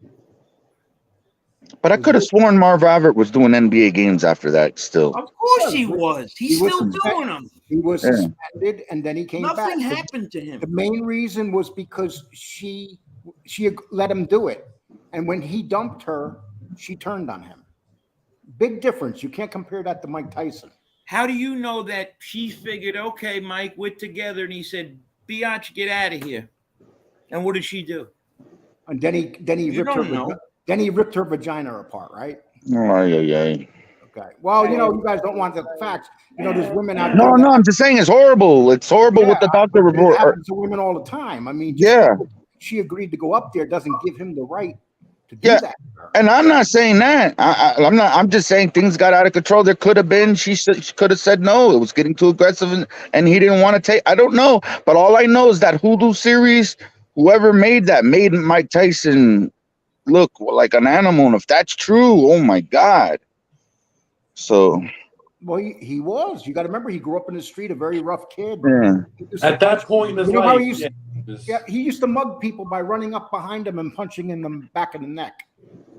But I could have sworn Marv Albert was doing NBA games after that still. Of course he was. He's still doing them. He was suspended, and then he came back. Nothing happened to him. The main reason was because she let him do it. And when he dumped her, she turned on him. Big difference. You can't compare that to Mike Tyson. How do you know that she figured, okay, Mike, we're together, and he said, "Biatch, get out of here"? And what did she do? And then he ripped her vagina apart, right? Oh, yeah. Okay. Well, you guys don't want the facts. There's women out there. No, I'm just saying it's horrible. It's horrible with the doctor report. It happens to women all the time. I mean, she agreed to go up there doesn't give him the right to do that. And I'm not saying that. I'm just saying things got out of control. There could have been. She could have said no. It was getting too aggressive, and he didn't want to take. I don't know, but all I know is that Hulu series, whoever made Mike Tyson look like an animal. And if that's true, oh my God. So. Well, he was. You got to remember, he grew up in the street, a very rough kid. Yeah. At that point in his life, how he used to mug people by running up behind them and punching in the back of the neck.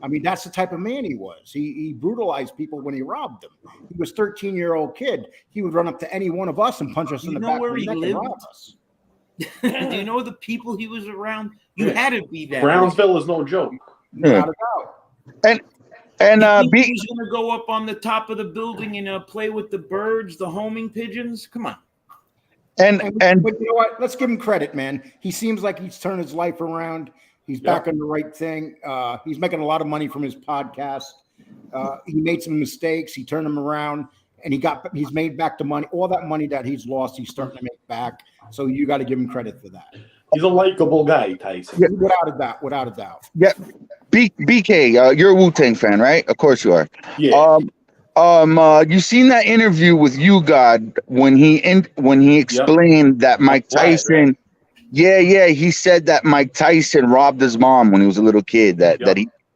I mean, that's the type of man he was. He brutalized people when he robbed them. He was a 13-year-old kid. He would run up to any one of us and punch us in the back of the neck and rob us. Do you know the people he was around? You had to be that. Brownsville is no joke. Without a doubt. And he was going to go up on the top of the building and play with the birds, the homing pigeons. Come on. But you know what? Let's give him credit, man. He seems like he's turned his life around. He's back on the right thing. He's making a lot of money from his podcast. He made some mistakes. He turned them around, and he's made back the money. All that money that he's lost, he's starting to make back. So you got to give him credit for that. He's a likable guy, Tyson. Yeah, without a doubt. Yeah, BK, you're a Wu-Tang fan, right? Of course you are. Yeah. You seen that interview with You God when he explained that Mike Tyson Yeah. He said that Mike Tyson robbed his mom when he was a little kid. That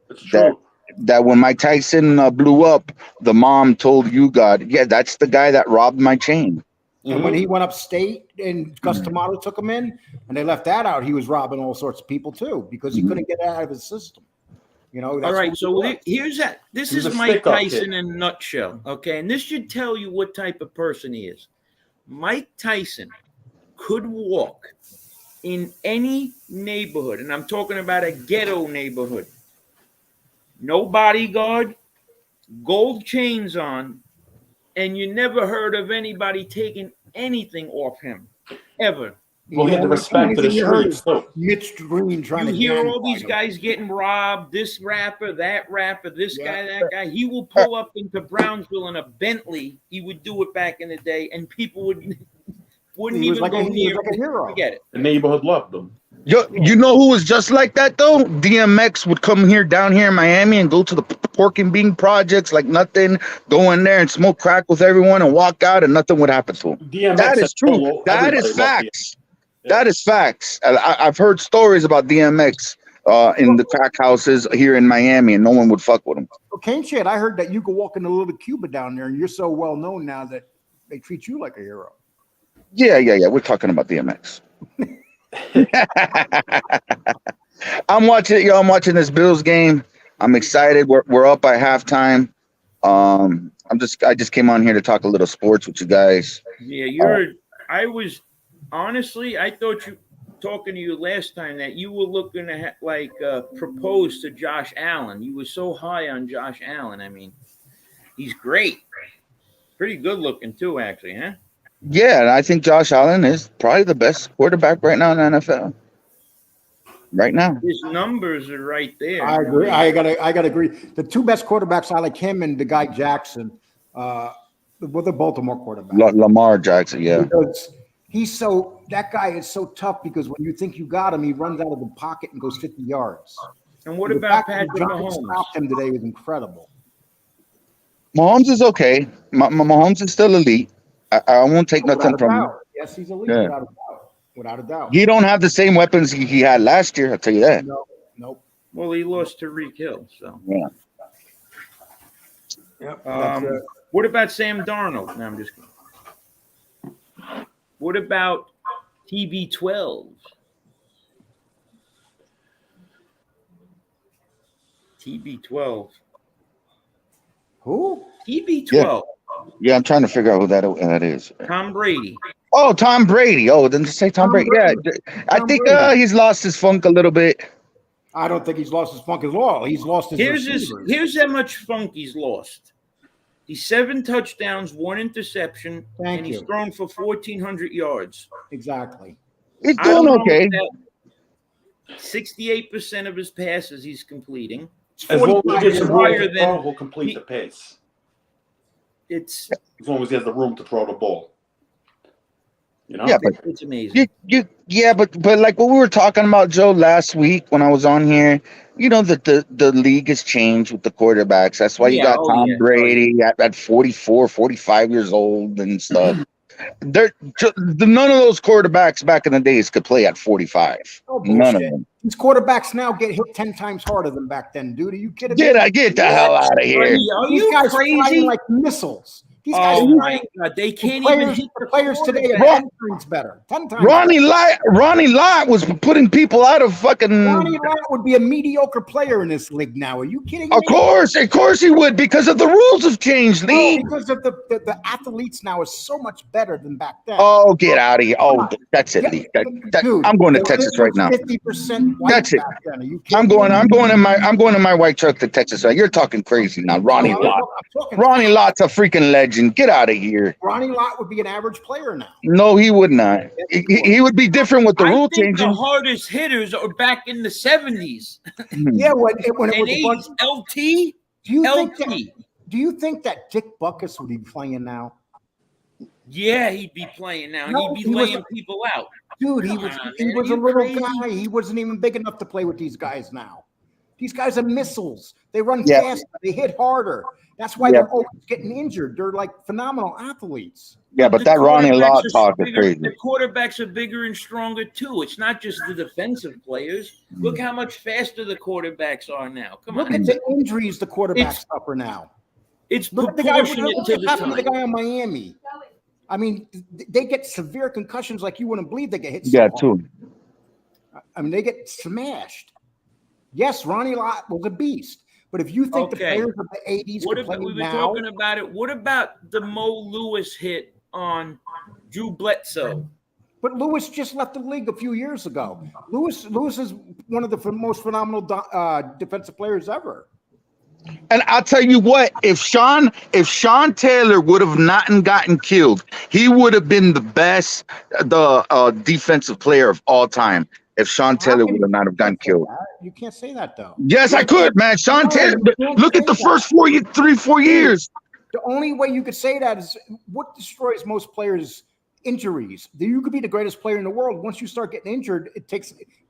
It's true. that when Mike Tyson blew up, the mom told you God, yeah, that's the guy that robbed my chain. And when he went upstate and Gus D'Amato took him in, and they left that out, he was robbing all sorts of people too because he couldn't get out of his system. You know. All right, so here's that. This is Mike Tyson in a nutshell, okay? And this should tell you what type of person he is. Mike Tyson could walk in any neighborhood, and I'm talking about a ghetto neighborhood. No bodyguard, gold chains on, and you never heard of anybody taking anything off him, ever. Well, he had the respect for the streets, too. Mitch Green trying you to hear all these guys getting robbed, this rapper, that rapper, this guy, that guy. He will pull up into Brownsville in a Bentley. He would do it back in the day, and people wouldn't even go near him. Forget it. The neighborhood loved him. You know who was just like that though? DMX would come down here in Miami and go to the pork and bean projects like nothing, go in there and smoke crack with everyone and walk out and nothing would happen to him. DMX that is true. That is facts. That is facts. I've heard stories about DMX in the crack houses here in Miami and no one would fuck with him. Well, Caneshades, I heard that you could walk into little Cuba down there and you're so well known now that they treat you like a hero. Yeah. We're talking about DMX. I'm watching this Bills game. I'm excited. We're up by halftime. I just came on here to talk a little sports with you guys. Yeah, I thought you talking to you last time that you were looking to propose to Josh Allen. You were so high on Josh Allen. I mean, he's great. Pretty good looking too, actually, huh? Yeah, I think Josh Allen is probably the best quarterback right now in the NFL. Right now, his numbers are right there. I agree. I gotta agree. The two best quarterbacks, I like him and the guy Jackson. The Baltimore quarterback, Lamar Jackson. Yeah, because that guy is so tough because when you think you got him, he runs out of the pocket and goes 50 yards. And what about Patrick Mahomes? Stopped him today was incredible. Mahomes is okay. Mahomes is still elite. I won't take nothing from him. Yes, he's elite, yeah. Without a doubt. He don't have the same weapons he had last year. I'll tell you that. Nope. Well, he lost to Tyreek Hill, so. Yeah. Yep. What about Sam Darnold? No, I'm just kidding. What about TB12? TB12. Who? TB12. Yeah, I'm trying to figure out who that is. Tom Brady. Oh, Tom Brady. Oh, then just say Tom Brady. Yeah, I think he's lost his funk a little bit. I don't think he's lost his funk at all. He's lost his receivers. Here's how much funk he's lost. He's 7 touchdowns, 1 interception, he's thrown for 1,400 yards. Exactly. He's doing okay. 68% of his passes he's completing. As long as he gets the room to throw, he'll complete the pace. As long as he has the room to throw the ball. You know? Yeah, but it's amazing. But like what we were talking about, Joe, last week when I was on here, you know that the league has changed with the quarterbacks. That's why you got Tom Brady at 44, 45 years old and stuff. None of those quarterbacks back in the days could play at 45. Oh, none of them. These quarterbacks now get hit 10 times harder than back then, dude. Are you kidding me? Get the hell out of here. Are These you guys crazy? flying like missiles. These guys they can't even hit the players today are 10 times better. 10 times Ronnie Lott was putting people out of fucking. Ronnie Lott would be a mediocre player in this league now. Are you kidding me? Of course he would, because of the rules have changed, Lee. Because of the athletes now is so much better than back then. Oh, get out of here. Oh, that's it, Lee. Dude, I'm going to Texas right now. 50% white. That's it. Back then. Are you I'm going in my white truck to Texas. You're talking crazy now. Ronnie Lott. Ronnie Lott's a freaking legend. Get out of here. Ronnie Lott would be an average player now. No, he would not. He would be different with the rule changing. The hardest hitters are back in the 70s. Yeah, when it was LT. Do you think that Dick Butkus would be playing now? Yeah, he'd be playing now. He'd be laying people out. Dude, he was a little guy. He wasn't even big enough to play with these guys now. These guys are missiles. They run Yeah. faster. They hit harder. That's why they're always getting injured. They're like phenomenal athletes. Yeah, but that Ronnie Lott talk is crazy. The quarterbacks are bigger and stronger too. It's not just the defensive players. Look how much faster the quarterbacks are now. Come on. Look at the injuries the quarterbacks suffer now. It's Look proportionate at to the the guy in Miami. I mean, they get severe concussions like you wouldn't believe. They get hit. Yeah, too. I mean, they get smashed. Yes, Ronnie Lott was a beast. But if you think the players of the 80s could play we were now, talking about it. What about the Mo Lewis hit on Drew Bledsoe? But Lewis just left the league a few years ago. Lewis is one of the most phenomenal defensive players ever. And I'll tell you what, if Sean Taylor would have not gotten killed, he would have been the best defensive player of all time. If Sean Taylor would have not have gotten killed. You can't say that though. Yes, I could, man. Sean Taylor, look at the first 4 years. The only way you could say that is what destroys most players' injuries. You could be the greatest player in the world. Once you start getting injured,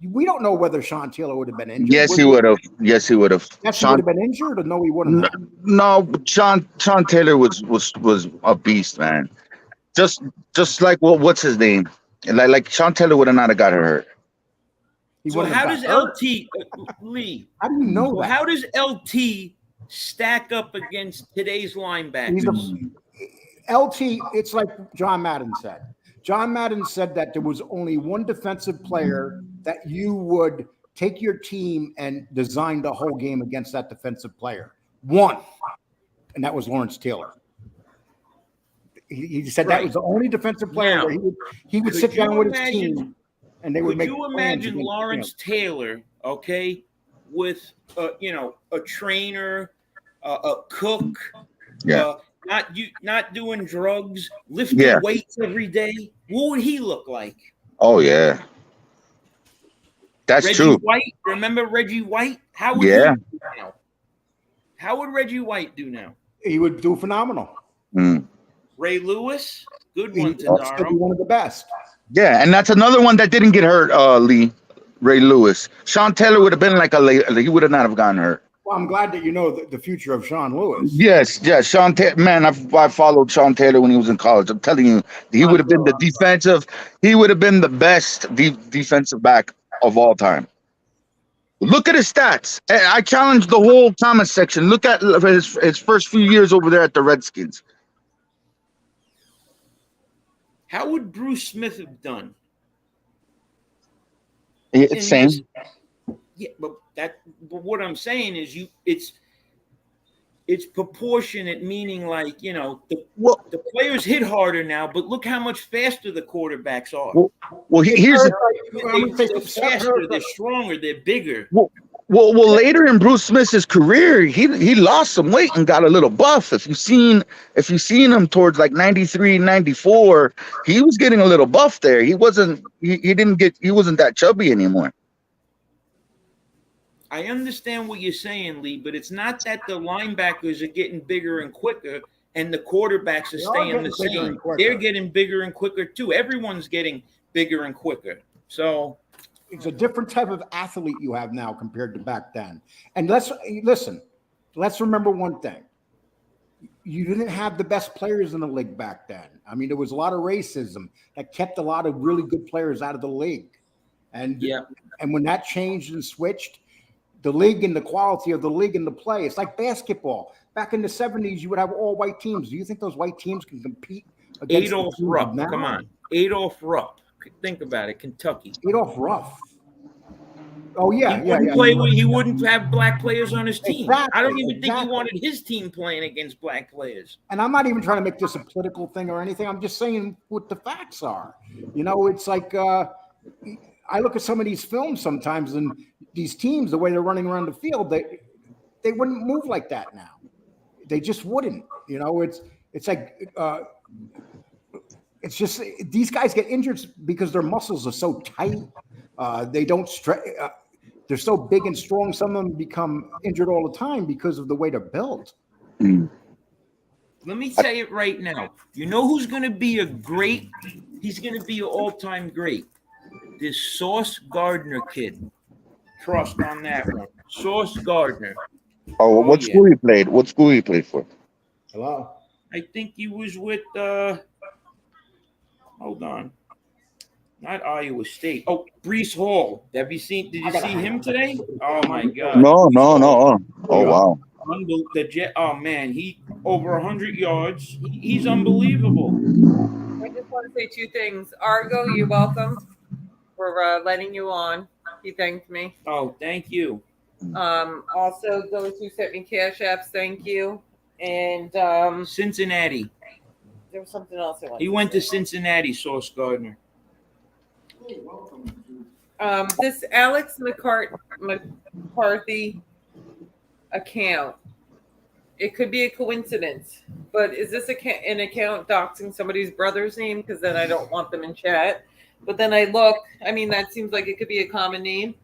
we don't know whether Sean Taylor would have been injured. Yes, he would have. Yes, he would have. Yes, he would have been injured, or no, he wouldn't. No, Sean Taylor was a beast, man. Just like what's his name? Like Sean Taylor would have not have got hurt. So how does LT Lee? How do you know that? How does LT stack up against today's linebackers? LT, it's like John Madden said. John Madden said that there was only one defensive player that you would take your team and design the whole game against that defensive player. One, and that was Lawrence Taylor. He said that was the only defensive player where he would sit down with his team. And they would make. Could you imagine Lawrence Taylor, with a trainer, a cook, not doing drugs, lifting weights every day? What would he look like? Oh yeah, that's Reggie true. White, remember Reggie White? How would Reggie White do now? He would do phenomenal. Ray Lewis, good one, Tadaro. One of the best. Yeah, and that's another one that didn't get hurt, Lee. Ray Lewis. Sean Taylor would have been he would have not have gotten hurt. Well, I'm glad that you know the future of Sean Lewis. Yes, Sean Taylor. Man, I followed Sean Taylor when he was in college. I'm telling you, he would have been the defensive. He would have been the best defensive back of all time. Look at his stats. I challenge the whole comment section. Look at his first few years over there at the Redskins. How would Bruce Smith have done? It's same. Yeah, but what I'm saying is it's proportionate, meaning like, the players hit harder now, but look how much faster the quarterbacks are. Well, here's they're faster, they're stronger, they're bigger. Well, later in Bruce Smith's career, he lost some weight and got a little buff. If you've seen him towards like 93, 94, he was getting a little buff there. He wasn't that chubby anymore. I understand what you're saying, Lee, but it's not that the linebackers are getting bigger and quicker and the quarterbacks are staying the same. They're getting bigger and quicker too. Everyone's getting bigger and quicker. So it's a different type of athlete you have now compared to back then. And let's remember one thing. You didn't have the best players in the league back then. I mean, there was a lot of racism that kept a lot of really good players out of the league. And when that changed and switched, the league and the quality of the league and the play, it's like basketball. Back in the 70s, you would have all white teams. Do you think those white teams can compete against Adolph Rupp? Come on. Adolph Rupp. Think about it, Kentucky. Adolph Rupp. Oh, yeah. He wouldn't have black players on his team. Exactly, I don't even think he wanted his team playing against black players. And I'm not even trying to make this a political thing or anything. I'm just saying what the facts are. It's like I look at some of these films sometimes, and these teams, the way they're running around the field, they wouldn't move like that now. They just wouldn't. It's like it's just these guys get injured because their muscles are so tight. They don't stretch. They're so big and strong. Some of them become injured all the time because of the way they're built. Let me tell you right now. You know who's going to be a great? He's going to be an all-time great. This Sauce Gardner kid. Trust on that one. Sauce Gardner. Oh, what yeah. school he played? What school he played for? Hello. I think he was with. Hold on. Not Iowa State. Oh, Brees Hall. Did you see him today? Oh my God. No, Brees no, Hall. no. Oh wow. Oh man, he over 100 yards. He's unbelievable. I just want to say two things. Argo, you're welcome for letting you on. He thanked me. Oh, thank you. Also, those who sent me cash apps, thank you. And Cincinnati. there was something else I wanted. He went to Cincinnati, Sauce Gardner. This Alex McCarthy account. It could be a coincidence, but is this an account doxing somebody's brother's name? Because then I don't want them in chat. But then I look. I mean, that seems like it could be a common name.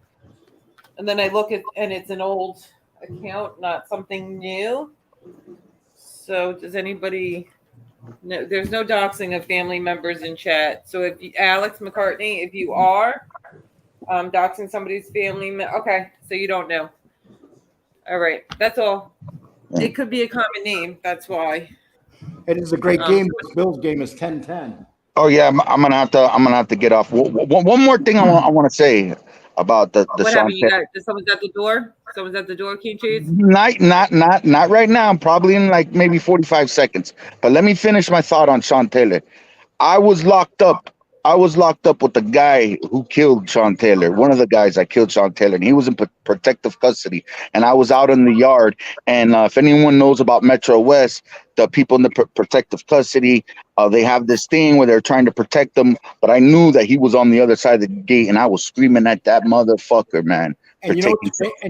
And then I look at, and it's an old account, not something new. So does anybody? No, there's no doxing of family members in chat. So if you, Alex McCartney, if you are doxing somebody's family, okay, so you don't know. All right, that's all. It could be a common name. That's why. It is a great game. This Bills game is 10-10. Oh yeah, I'm gonna have to get off. One more thing I want to say about the what happened? You Sean. got someone's at the door. Someone's at the door. Caneshades. Not right now. Probably in like maybe 45 seconds. But let me finish my thought on Sean Taylor. I was locked up with the guy who killed Sean Taylor. One of the guys that killed Sean Taylor, and he was in protective custody. And I was out in the yard. And if anyone knows about Metro West, the people in the protective custody, they have this thing where they're trying to protect them. But I knew that he was on the other side of the gate, and I was screaming at that motherfucker, man. And you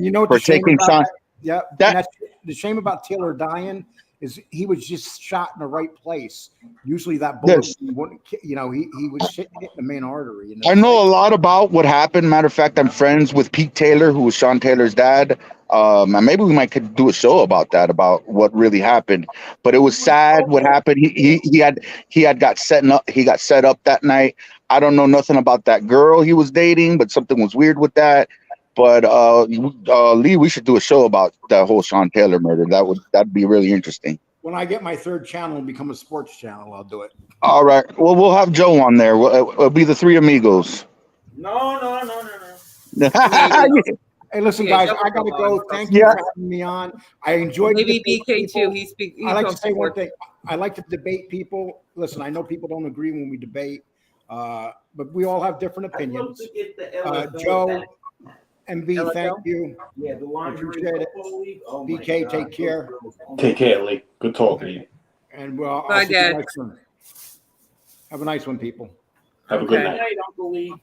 know what the shame about Sean. Yeah, that's the shame about Taylor dying is he was just shot in the right place. Usually that bullet, wouldn't, he was hitting the main artery. I know a lot about what happened. Matter of fact, I'm friends with Pete Taylor, who was Sean Taylor's dad. And maybe we might could do a show about that, about what really happened. But it was sad what happened. He got set up that night. I don't know nothing about that girl he was dating, but something was weird with that. But Lee, we should do a show about that whole Sean Taylor murder. That'd be really interesting. When I get my third channel and become a sports channel, I'll do it. All right. Well, we'll have Joe on there. It'll be the three amigos. No. Hey, listen, guys, I gotta go. Thank you for having me on. I enjoyed. Maybe BK too. I like to say one thing. I like to debate people. Listen, I know people don't agree when we debate, but we all have different opinions. Joe. MV, thank you. Yeah, the appreciate it. BK, take care. Take care, Lee. Good talking to you. And I'll bye, see you next one. Have a nice one, people. Have a good night. Uncle Lee.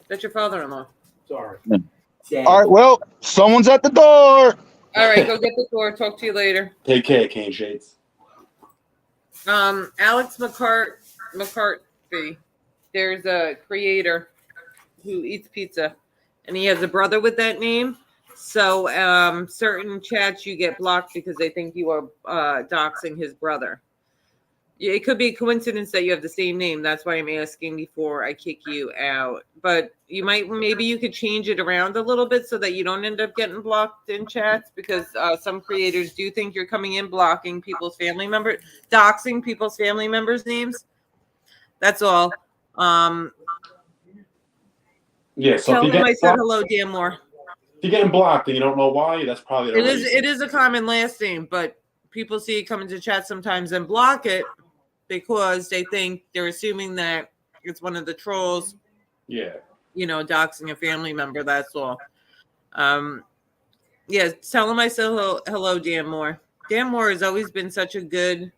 That's your father-in-law. Sorry. All right. Well, someone's at the door. All right, go get the door. Talk to you later. Take care, Caneshades. Alex McCarthy. There's a creator who eats pizza. And he has a brother with that name. So certain chats you get blocked because they think you are doxing his brother. It could be a coincidence that you have the same name. That's why I'm asking before I kick you out. But maybe you could change it around a little bit so that you don't end up getting blocked in chats, because some creators do think you're coming in blocking people's family members, doxing people's family members' names. That's all. Yeah, so tell him I said hello, Dan Moore. If you're getting blocked and you don't know why, that's probably the reason. It is a common last name, but people see it come into chat sometimes and block it because they're assuming that it's one of the trolls. Yeah. Doxing a family member. That's all. Yeah, tell him I said hello, Dan Moore. Dan Moore has always been such a good,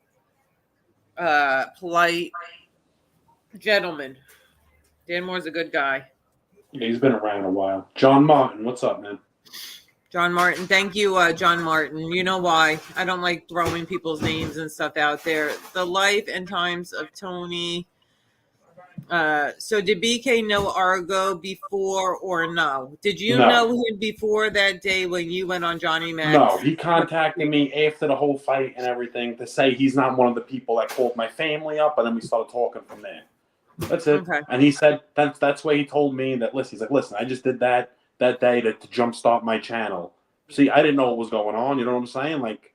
polite gentleman. Dan Moore's a good guy. Yeah, he's been around a while. John Martin, what's up, man? John Martin. Thank you, John Martin. You know why. I don't like throwing people's names and stuff out there. The life and times of Tony. So did BK know Argo before or no? Did you know him before that day when you went on Johnny Mac? No, he contacted me after the whole fight and everything to say he's not one of the people that called my family up, and then we started talking from there. That's it. Okay. And he said that's why he told me that. Listen, he's like, listen, I just did that that day to jumpstart my channel. See, I didn't know what was going on. You know what I'm saying? Like,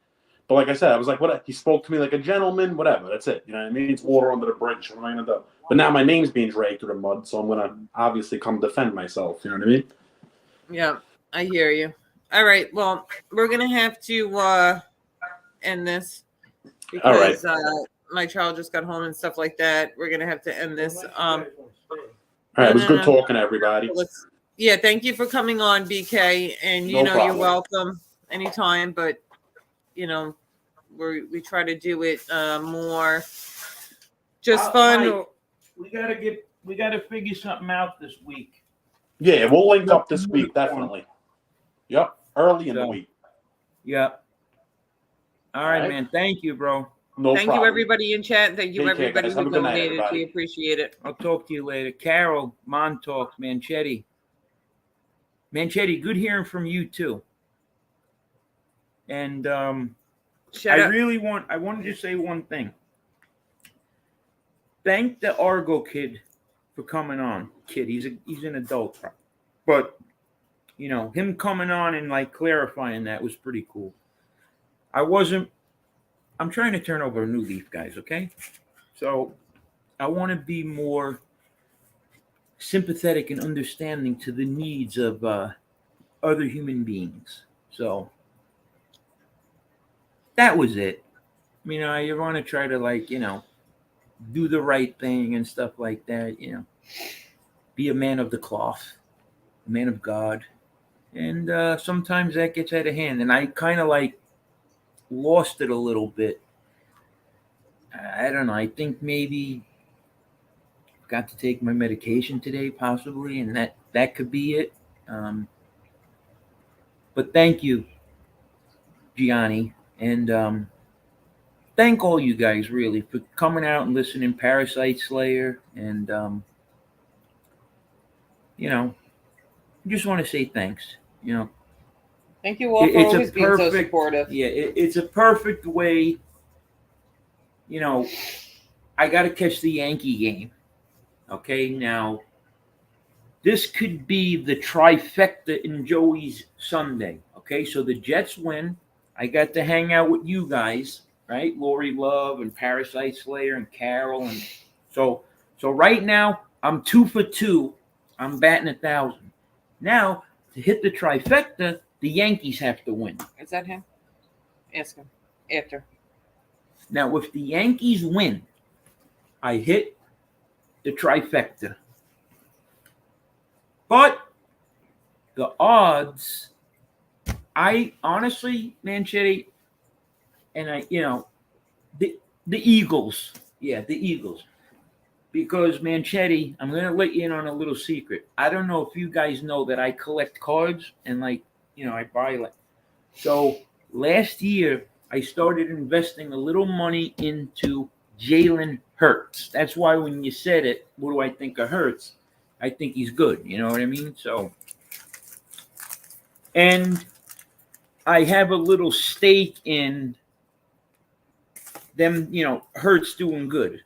but like I said, I was like, what? He spoke to me like a gentleman. Whatever. That's it. You know what I mean? It's water under the bridge. What am I gonna do? But now my name's being dragged through the mud, so I'm gonna obviously come defend myself. You know what I mean? Yeah, I hear you. All right. Well, we're gonna have to end this because my child just got home and stuff like that. We're gonna have to end this. All right. It was good talking to everybody. Yeah, thank you for coming on, BK. And you know you're welcome anytime. But you know, we try to do it more just fun. We gotta figure something out this week. Yeah, we'll link up this week, definitely. Yep, early in the week. Yep. All right, man. Thank you, bro. No Thank problem. you, everybody in chat. Thank you, everybody who donated. We appreciate it. I'll talk to you later. Carol, Montauk, Manchetti. Manchetti, good hearing from you too. And I wanted to say one thing. Thank the Argo kid for coming on. Kid, he's an adult, but you know, him coming on and like clarifying that was pretty cool. I'm trying to turn over a new leaf, guys, okay? So I want to be more sympathetic and understanding to the needs of other human beings. So that was it. You know, you want to try to, like, you know, do the right thing and stuff like that, you know. Be a man of the cloth, a man of God. And sometimes that gets out of hand. And I kind of, like, lost it a little bit. I don't know. I think maybe got to take my medication today, possibly, and that could be it. But thank you, Gianni, and thank all you guys really for coming out and listening. Parasite Slayer, and you know, I just want to say thanks. You know, thank you all for always being so supportive. Yeah, it's a perfect way. You know, I got to catch the Yankee game. Okay, now this could be the trifecta in Joey's Sunday. Okay, so the Jets win. I got to hang out with you guys, right? Lori Love and Parasite Slayer and Carol, and so right now I'm 2 for 2. I'm batting 1,000. Now to hit the trifecta, the Yankees have to win. Is that him? Ask him after. Now, if the Yankees win, I hit the trifecta. But the odds, I honestly, Manchetti, and the Eagles. Yeah, the Eagles. Because Manchetti, I'm going to let you in on a little secret. I don't know if you guys know that I collect cards and I buy like. So last year, I started investing a little money into Jalen Hurts. That's why when you said it, what do I think of Hurts? I think he's good. You know what I mean? So, and I have a little stake in them, Hurts doing good.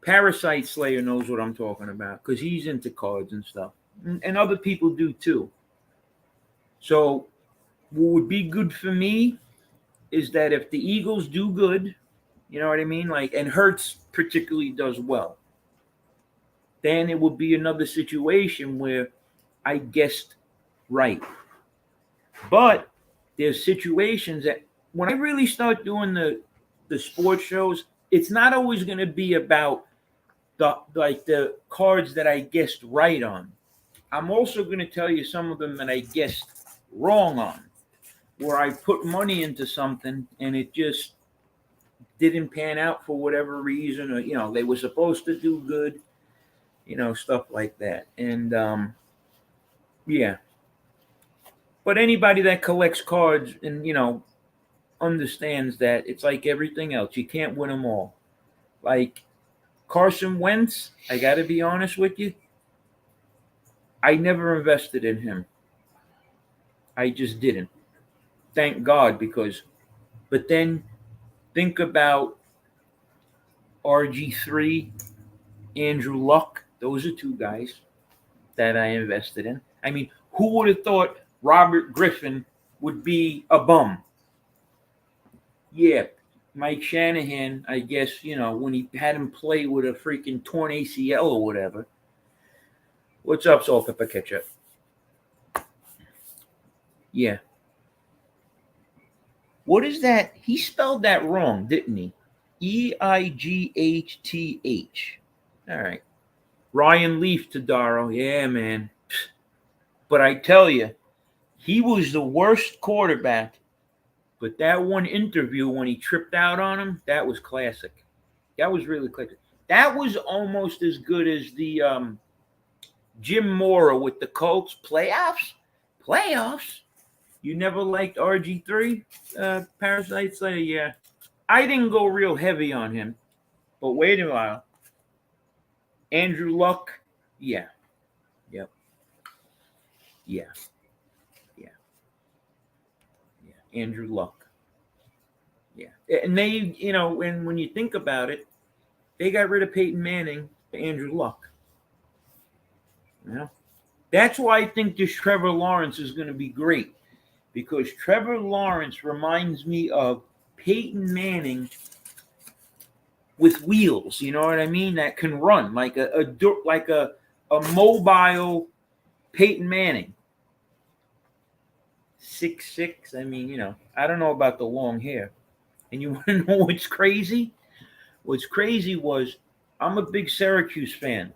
Parasite Slayer knows what I'm talking about because he's into cards and stuff. And other people do too. So what would be good for me is that if the Eagles do good, you know what I mean? Like, and Hurts particularly does well, then it would be another situation where I guessed right. But there's situations that when I really start doing the sports shows, it's not always going to be about the cards that I guessed right on. I'm also going to tell you some of them that I guessed wrong on, where I put money into something and it just didn't pan out for whatever reason, or they were supposed to do good, stuff like that. And yeah. But anybody that collects cards and understands that it's like everything else. You can't win them all. Like Carson Wentz, I got to be honest with you. I never invested in him. I just didn't. Thank God, but then think about RG3, Andrew Luck. Those are two guys that I invested in. I mean, who would have thought Robert Griffin would be a bum? Yeah, Mike Shanahan, I guess, when he had him play with a freaking torn ACL or whatever. What's up, Salt Pepper Ketchup? Yeah. What is that? He spelled that wrong, didn't he? Eighth. All right. Ryan Leaf to Darrow. Yeah, man. But I tell you, he was the worst quarterback. But that one interview when he tripped out on him, that was classic. That was really classic. That was almost as good as the Jim Mora with the Colts playoffs. Playoffs? You never liked RG3? Parasites? Yeah. I didn't go real heavy on him. But wait a while. Andrew Luck? Yeah. Yep. Yeah. Yeah. Yeah. Andrew Luck. Yeah. And they, when you think about it, they got rid of Peyton Manning for Andrew Luck. That's why I think this Trevor Lawrence is going to be great. Because Trevor Lawrence reminds me of Peyton Manning with wheels, you know what I mean? That can run like a mobile Peyton Manning. 6'6". I mean, I don't know about the long hair. And you want to know what's crazy? What's crazy was I'm a big Syracuse fan.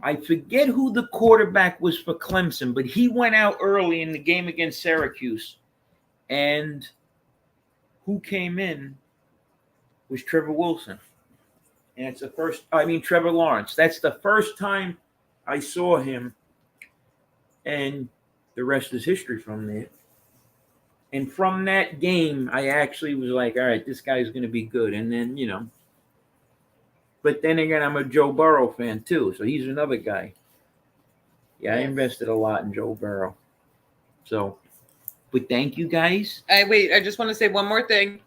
I forget who the quarterback was for Clemson, but he went out early in the game against Syracuse. And who came in was Trevor Wilson. And it's Trevor Lawrence. That's the first time I saw him. And the rest is history from there. And from that game, I actually was like, all right, this guy's going to be good. And then, but then again, I'm a Joe Burrow fan too. So he's another guy. Yeah, I invested a lot in Joe Burrow. So, but thank you guys. I just want to say one more thing.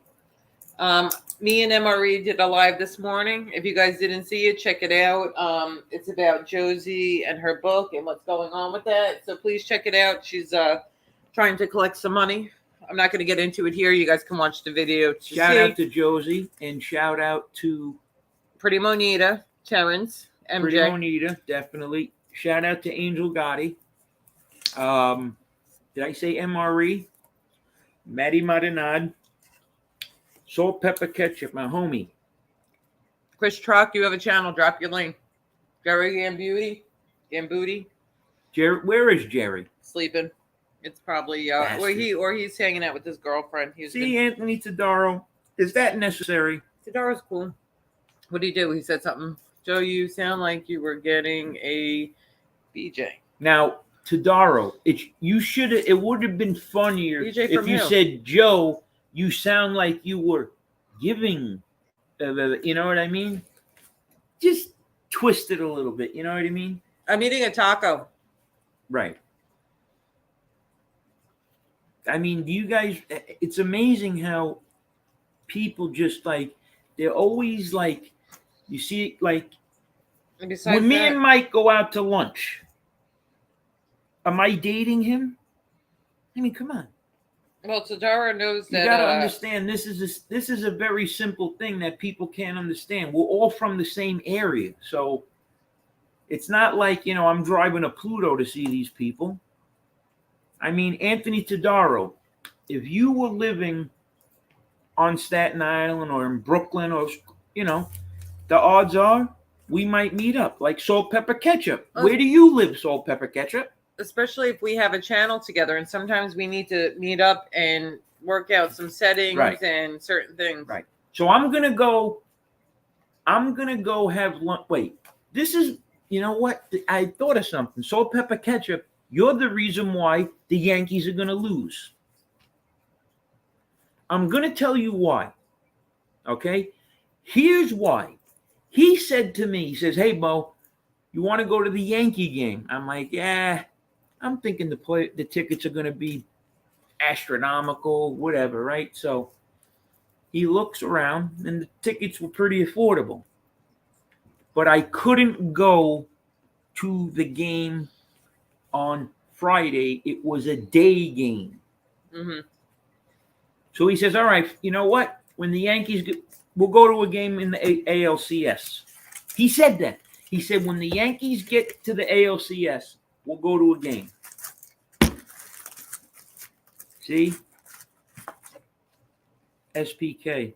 Me and MRE did a live this morning. If you guys didn't see it, check it out. It's about Josie and her book and what's going on with that. So please check it out. She's trying to collect some money. I'm not going to get into it here. You guys can watch the video. Shout out to Josie and shout out to Pretty Monita, Terrence, MJ. Pretty Monita, definitely. Shout out to Angel Gotti. Did I say MRE? Maddie Marinad. Salt Pepper Ketchup, my homie. Chris Truck, you have a channel. Drop your link. Jerry Gambuti. Jerry, where is Jerry? Sleeping. It's probably he's hanging out with his girlfriend. Anthony Tadaro. Is that necessary? Tadaro's cool. What did he do? He said something. Joe, you sound like you were getting a BJ. Now, Tadaro, it would have been funnier if you said, Joe, you sound like you were giving, you know what I mean? Just twist it a little bit, you know what I mean? I'm eating a taco. Right. I mean, do you guys, it's amazing how people just they're always you see, when me and Mike go out to lunch, am I dating him? I mean, come on. Well, Tadaro knows that. You got to understand, this is a very simple thing that people can't understand. We're all from the same area. So it's not like, I'm driving a Pluto to see these people. I mean, Anthony Tadaro, if you were living on Staten Island or in Brooklyn or, the odds are we might meet up like Salt Pepper Ketchup. Where do you live, Salt Pepper Ketchup? Especially if we have a channel together, and sometimes we need to meet up and work out some settings and certain things. Right. So I'm gonna go have lunch. Wait, this is, you know what? I thought of something. Salt Pepper Ketchup, you're the reason why the Yankees are gonna lose. I'm gonna tell you why. Okay? Here's why. He said to me, he says, hey, Mo, you want to go to the Yankee game? I'm like, yeah, I'm thinking the tickets are going to be astronomical, whatever, right? So he looks around, and the tickets were pretty affordable. But I couldn't go to the game on Friday, it was a day game. Mm-hmm. So he says, all right, you know what? When the Yankees we'll go to a game in the ALCS. He said that. He said, when the Yankees get to the ALCS, we'll go to a game. See? SPK.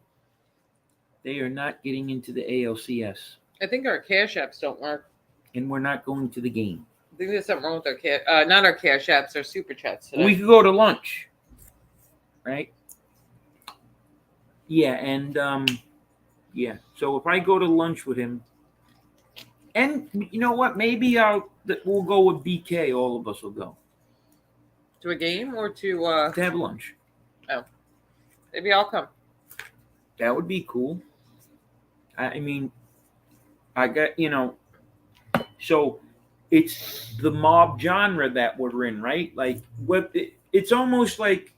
They are not getting into the ALCS. I think our cash apps don't work. And we're not going to the game. I think there's something wrong with our not our cash apps, our super chats today. We could go to lunch. Right? Yeah, and yeah. So if I go to lunch with him, and you know what? Maybe we'll go with BK. All of us will go. To a game or to have lunch. Oh. Maybe I'll come. That would be cool. I mean, I got, so it's the mob genre that we're in, right? Like, it's almost like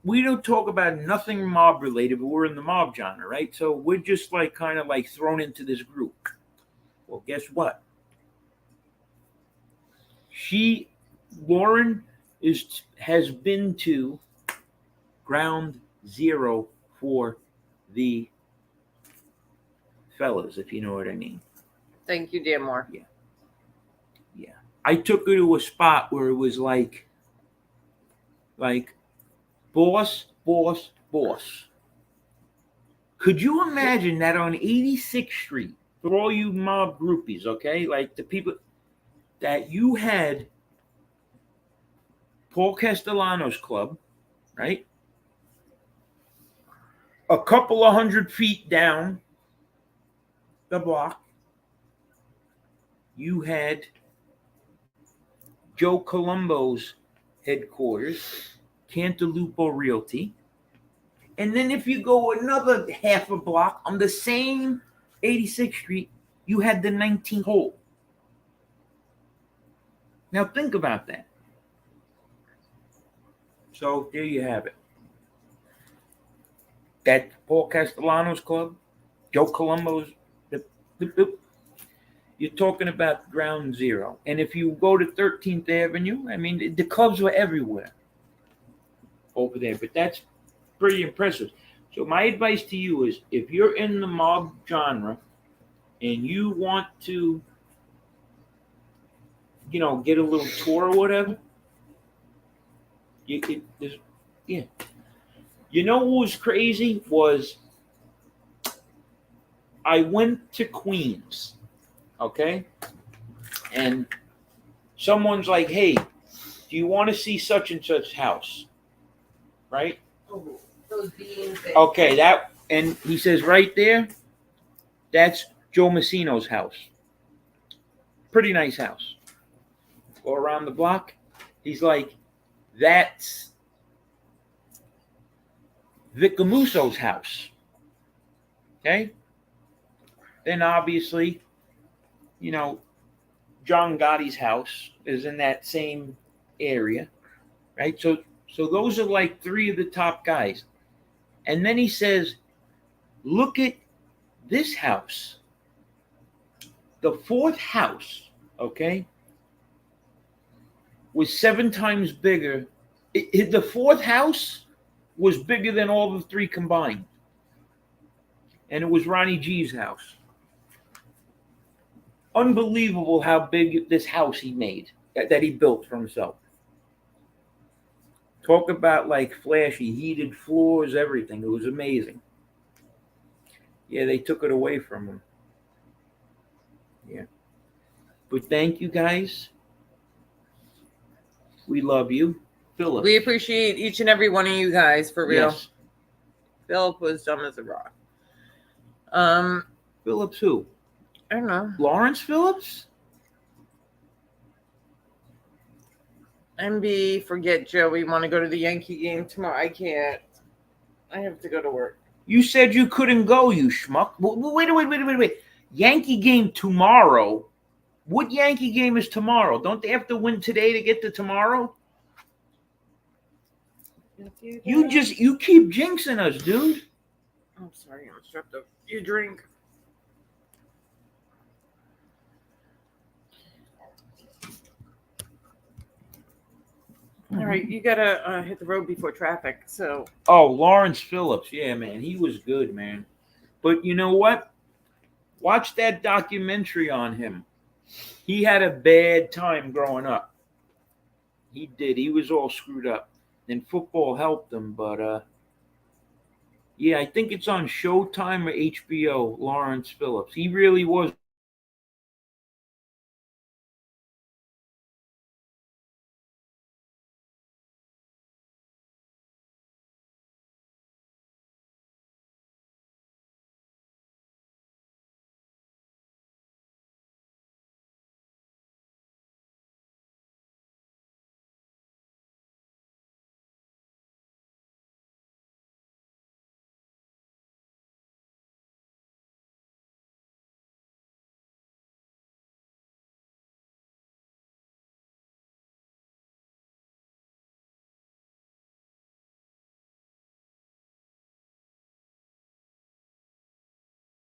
we don't talk about nothing mob related, but we're in the mob genre, right? So we're just like kind of like thrown into this group. Well, guess what? Lauren has been to ground zero for the fellas, if you know what I mean. Thank you, Dan Moore. Yeah. I took her to a spot where it was like boss. Could you imagine that on 86th Street, for all you mob groupies, okay? Like the people that you had Paul Castellano's club, right? A couple of 100 feet down the block, you had Joe Colombo's headquarters, Cantalupo Realty. And then if you go another half a block on the same 86th Street, you had the 19th hole. Now think about that. So there you have it. That Paul Castellano's club, Joe Colombo's, you're talking about ground zero. And if you go to 13th Avenue, I mean, the clubs were everywhere over there. But that's pretty impressive. So my advice to you is, if you're in the mob genre and you want to, get a little tour or whatever, yeah. You know what was crazy was I went to Queens, okay? And someone's like, hey, do you want to see such and such house? Right? Oh, those beans. Okay, and he says right there, that's Joe Messino's house. Pretty nice house. Go around the block. He's like, that's Vic Amuso's house. Okay? Then obviously, John Gotti's house is in that same area, right? So those are like three of the top guys. And then he says, look at this house. The fourth house, okay, was 7 times bigger. The fourth house was bigger than all the three combined. And it was Ronnie G's house. Unbelievable how big this house he made, that he built for himself. Talk about like flashy, heated floors, everything. It was amazing. Yeah, they took it away from him. Yeah. But thank you guys. We love you. Philip. We appreciate each and every one of you guys, for real. Yes. Philip was dumb as a rock. Phillips who? I don't know. Lawrence Phillips? MB, forget Joey. Want to go to the Yankee game tomorrow? I can't. I have to go to work. You said you couldn't go, you schmuck. Wait. Yankee game tomorrow? What Yankee game is tomorrow? Don't they have to win today to get to tomorrow? You keep jinxing us, dude. I'm sorry, I'm strapped up. You drink. All right, you gotta hit the road before traffic. So. Oh, Lawrence Phillips. Yeah, man, he was good, man. But you know what? Watch that documentary on him. He had a bad time growing up. He did. He was all screwed up. And football helped him, but yeah, I think it's on Showtime or HBO, Lawrence Phillips. He really was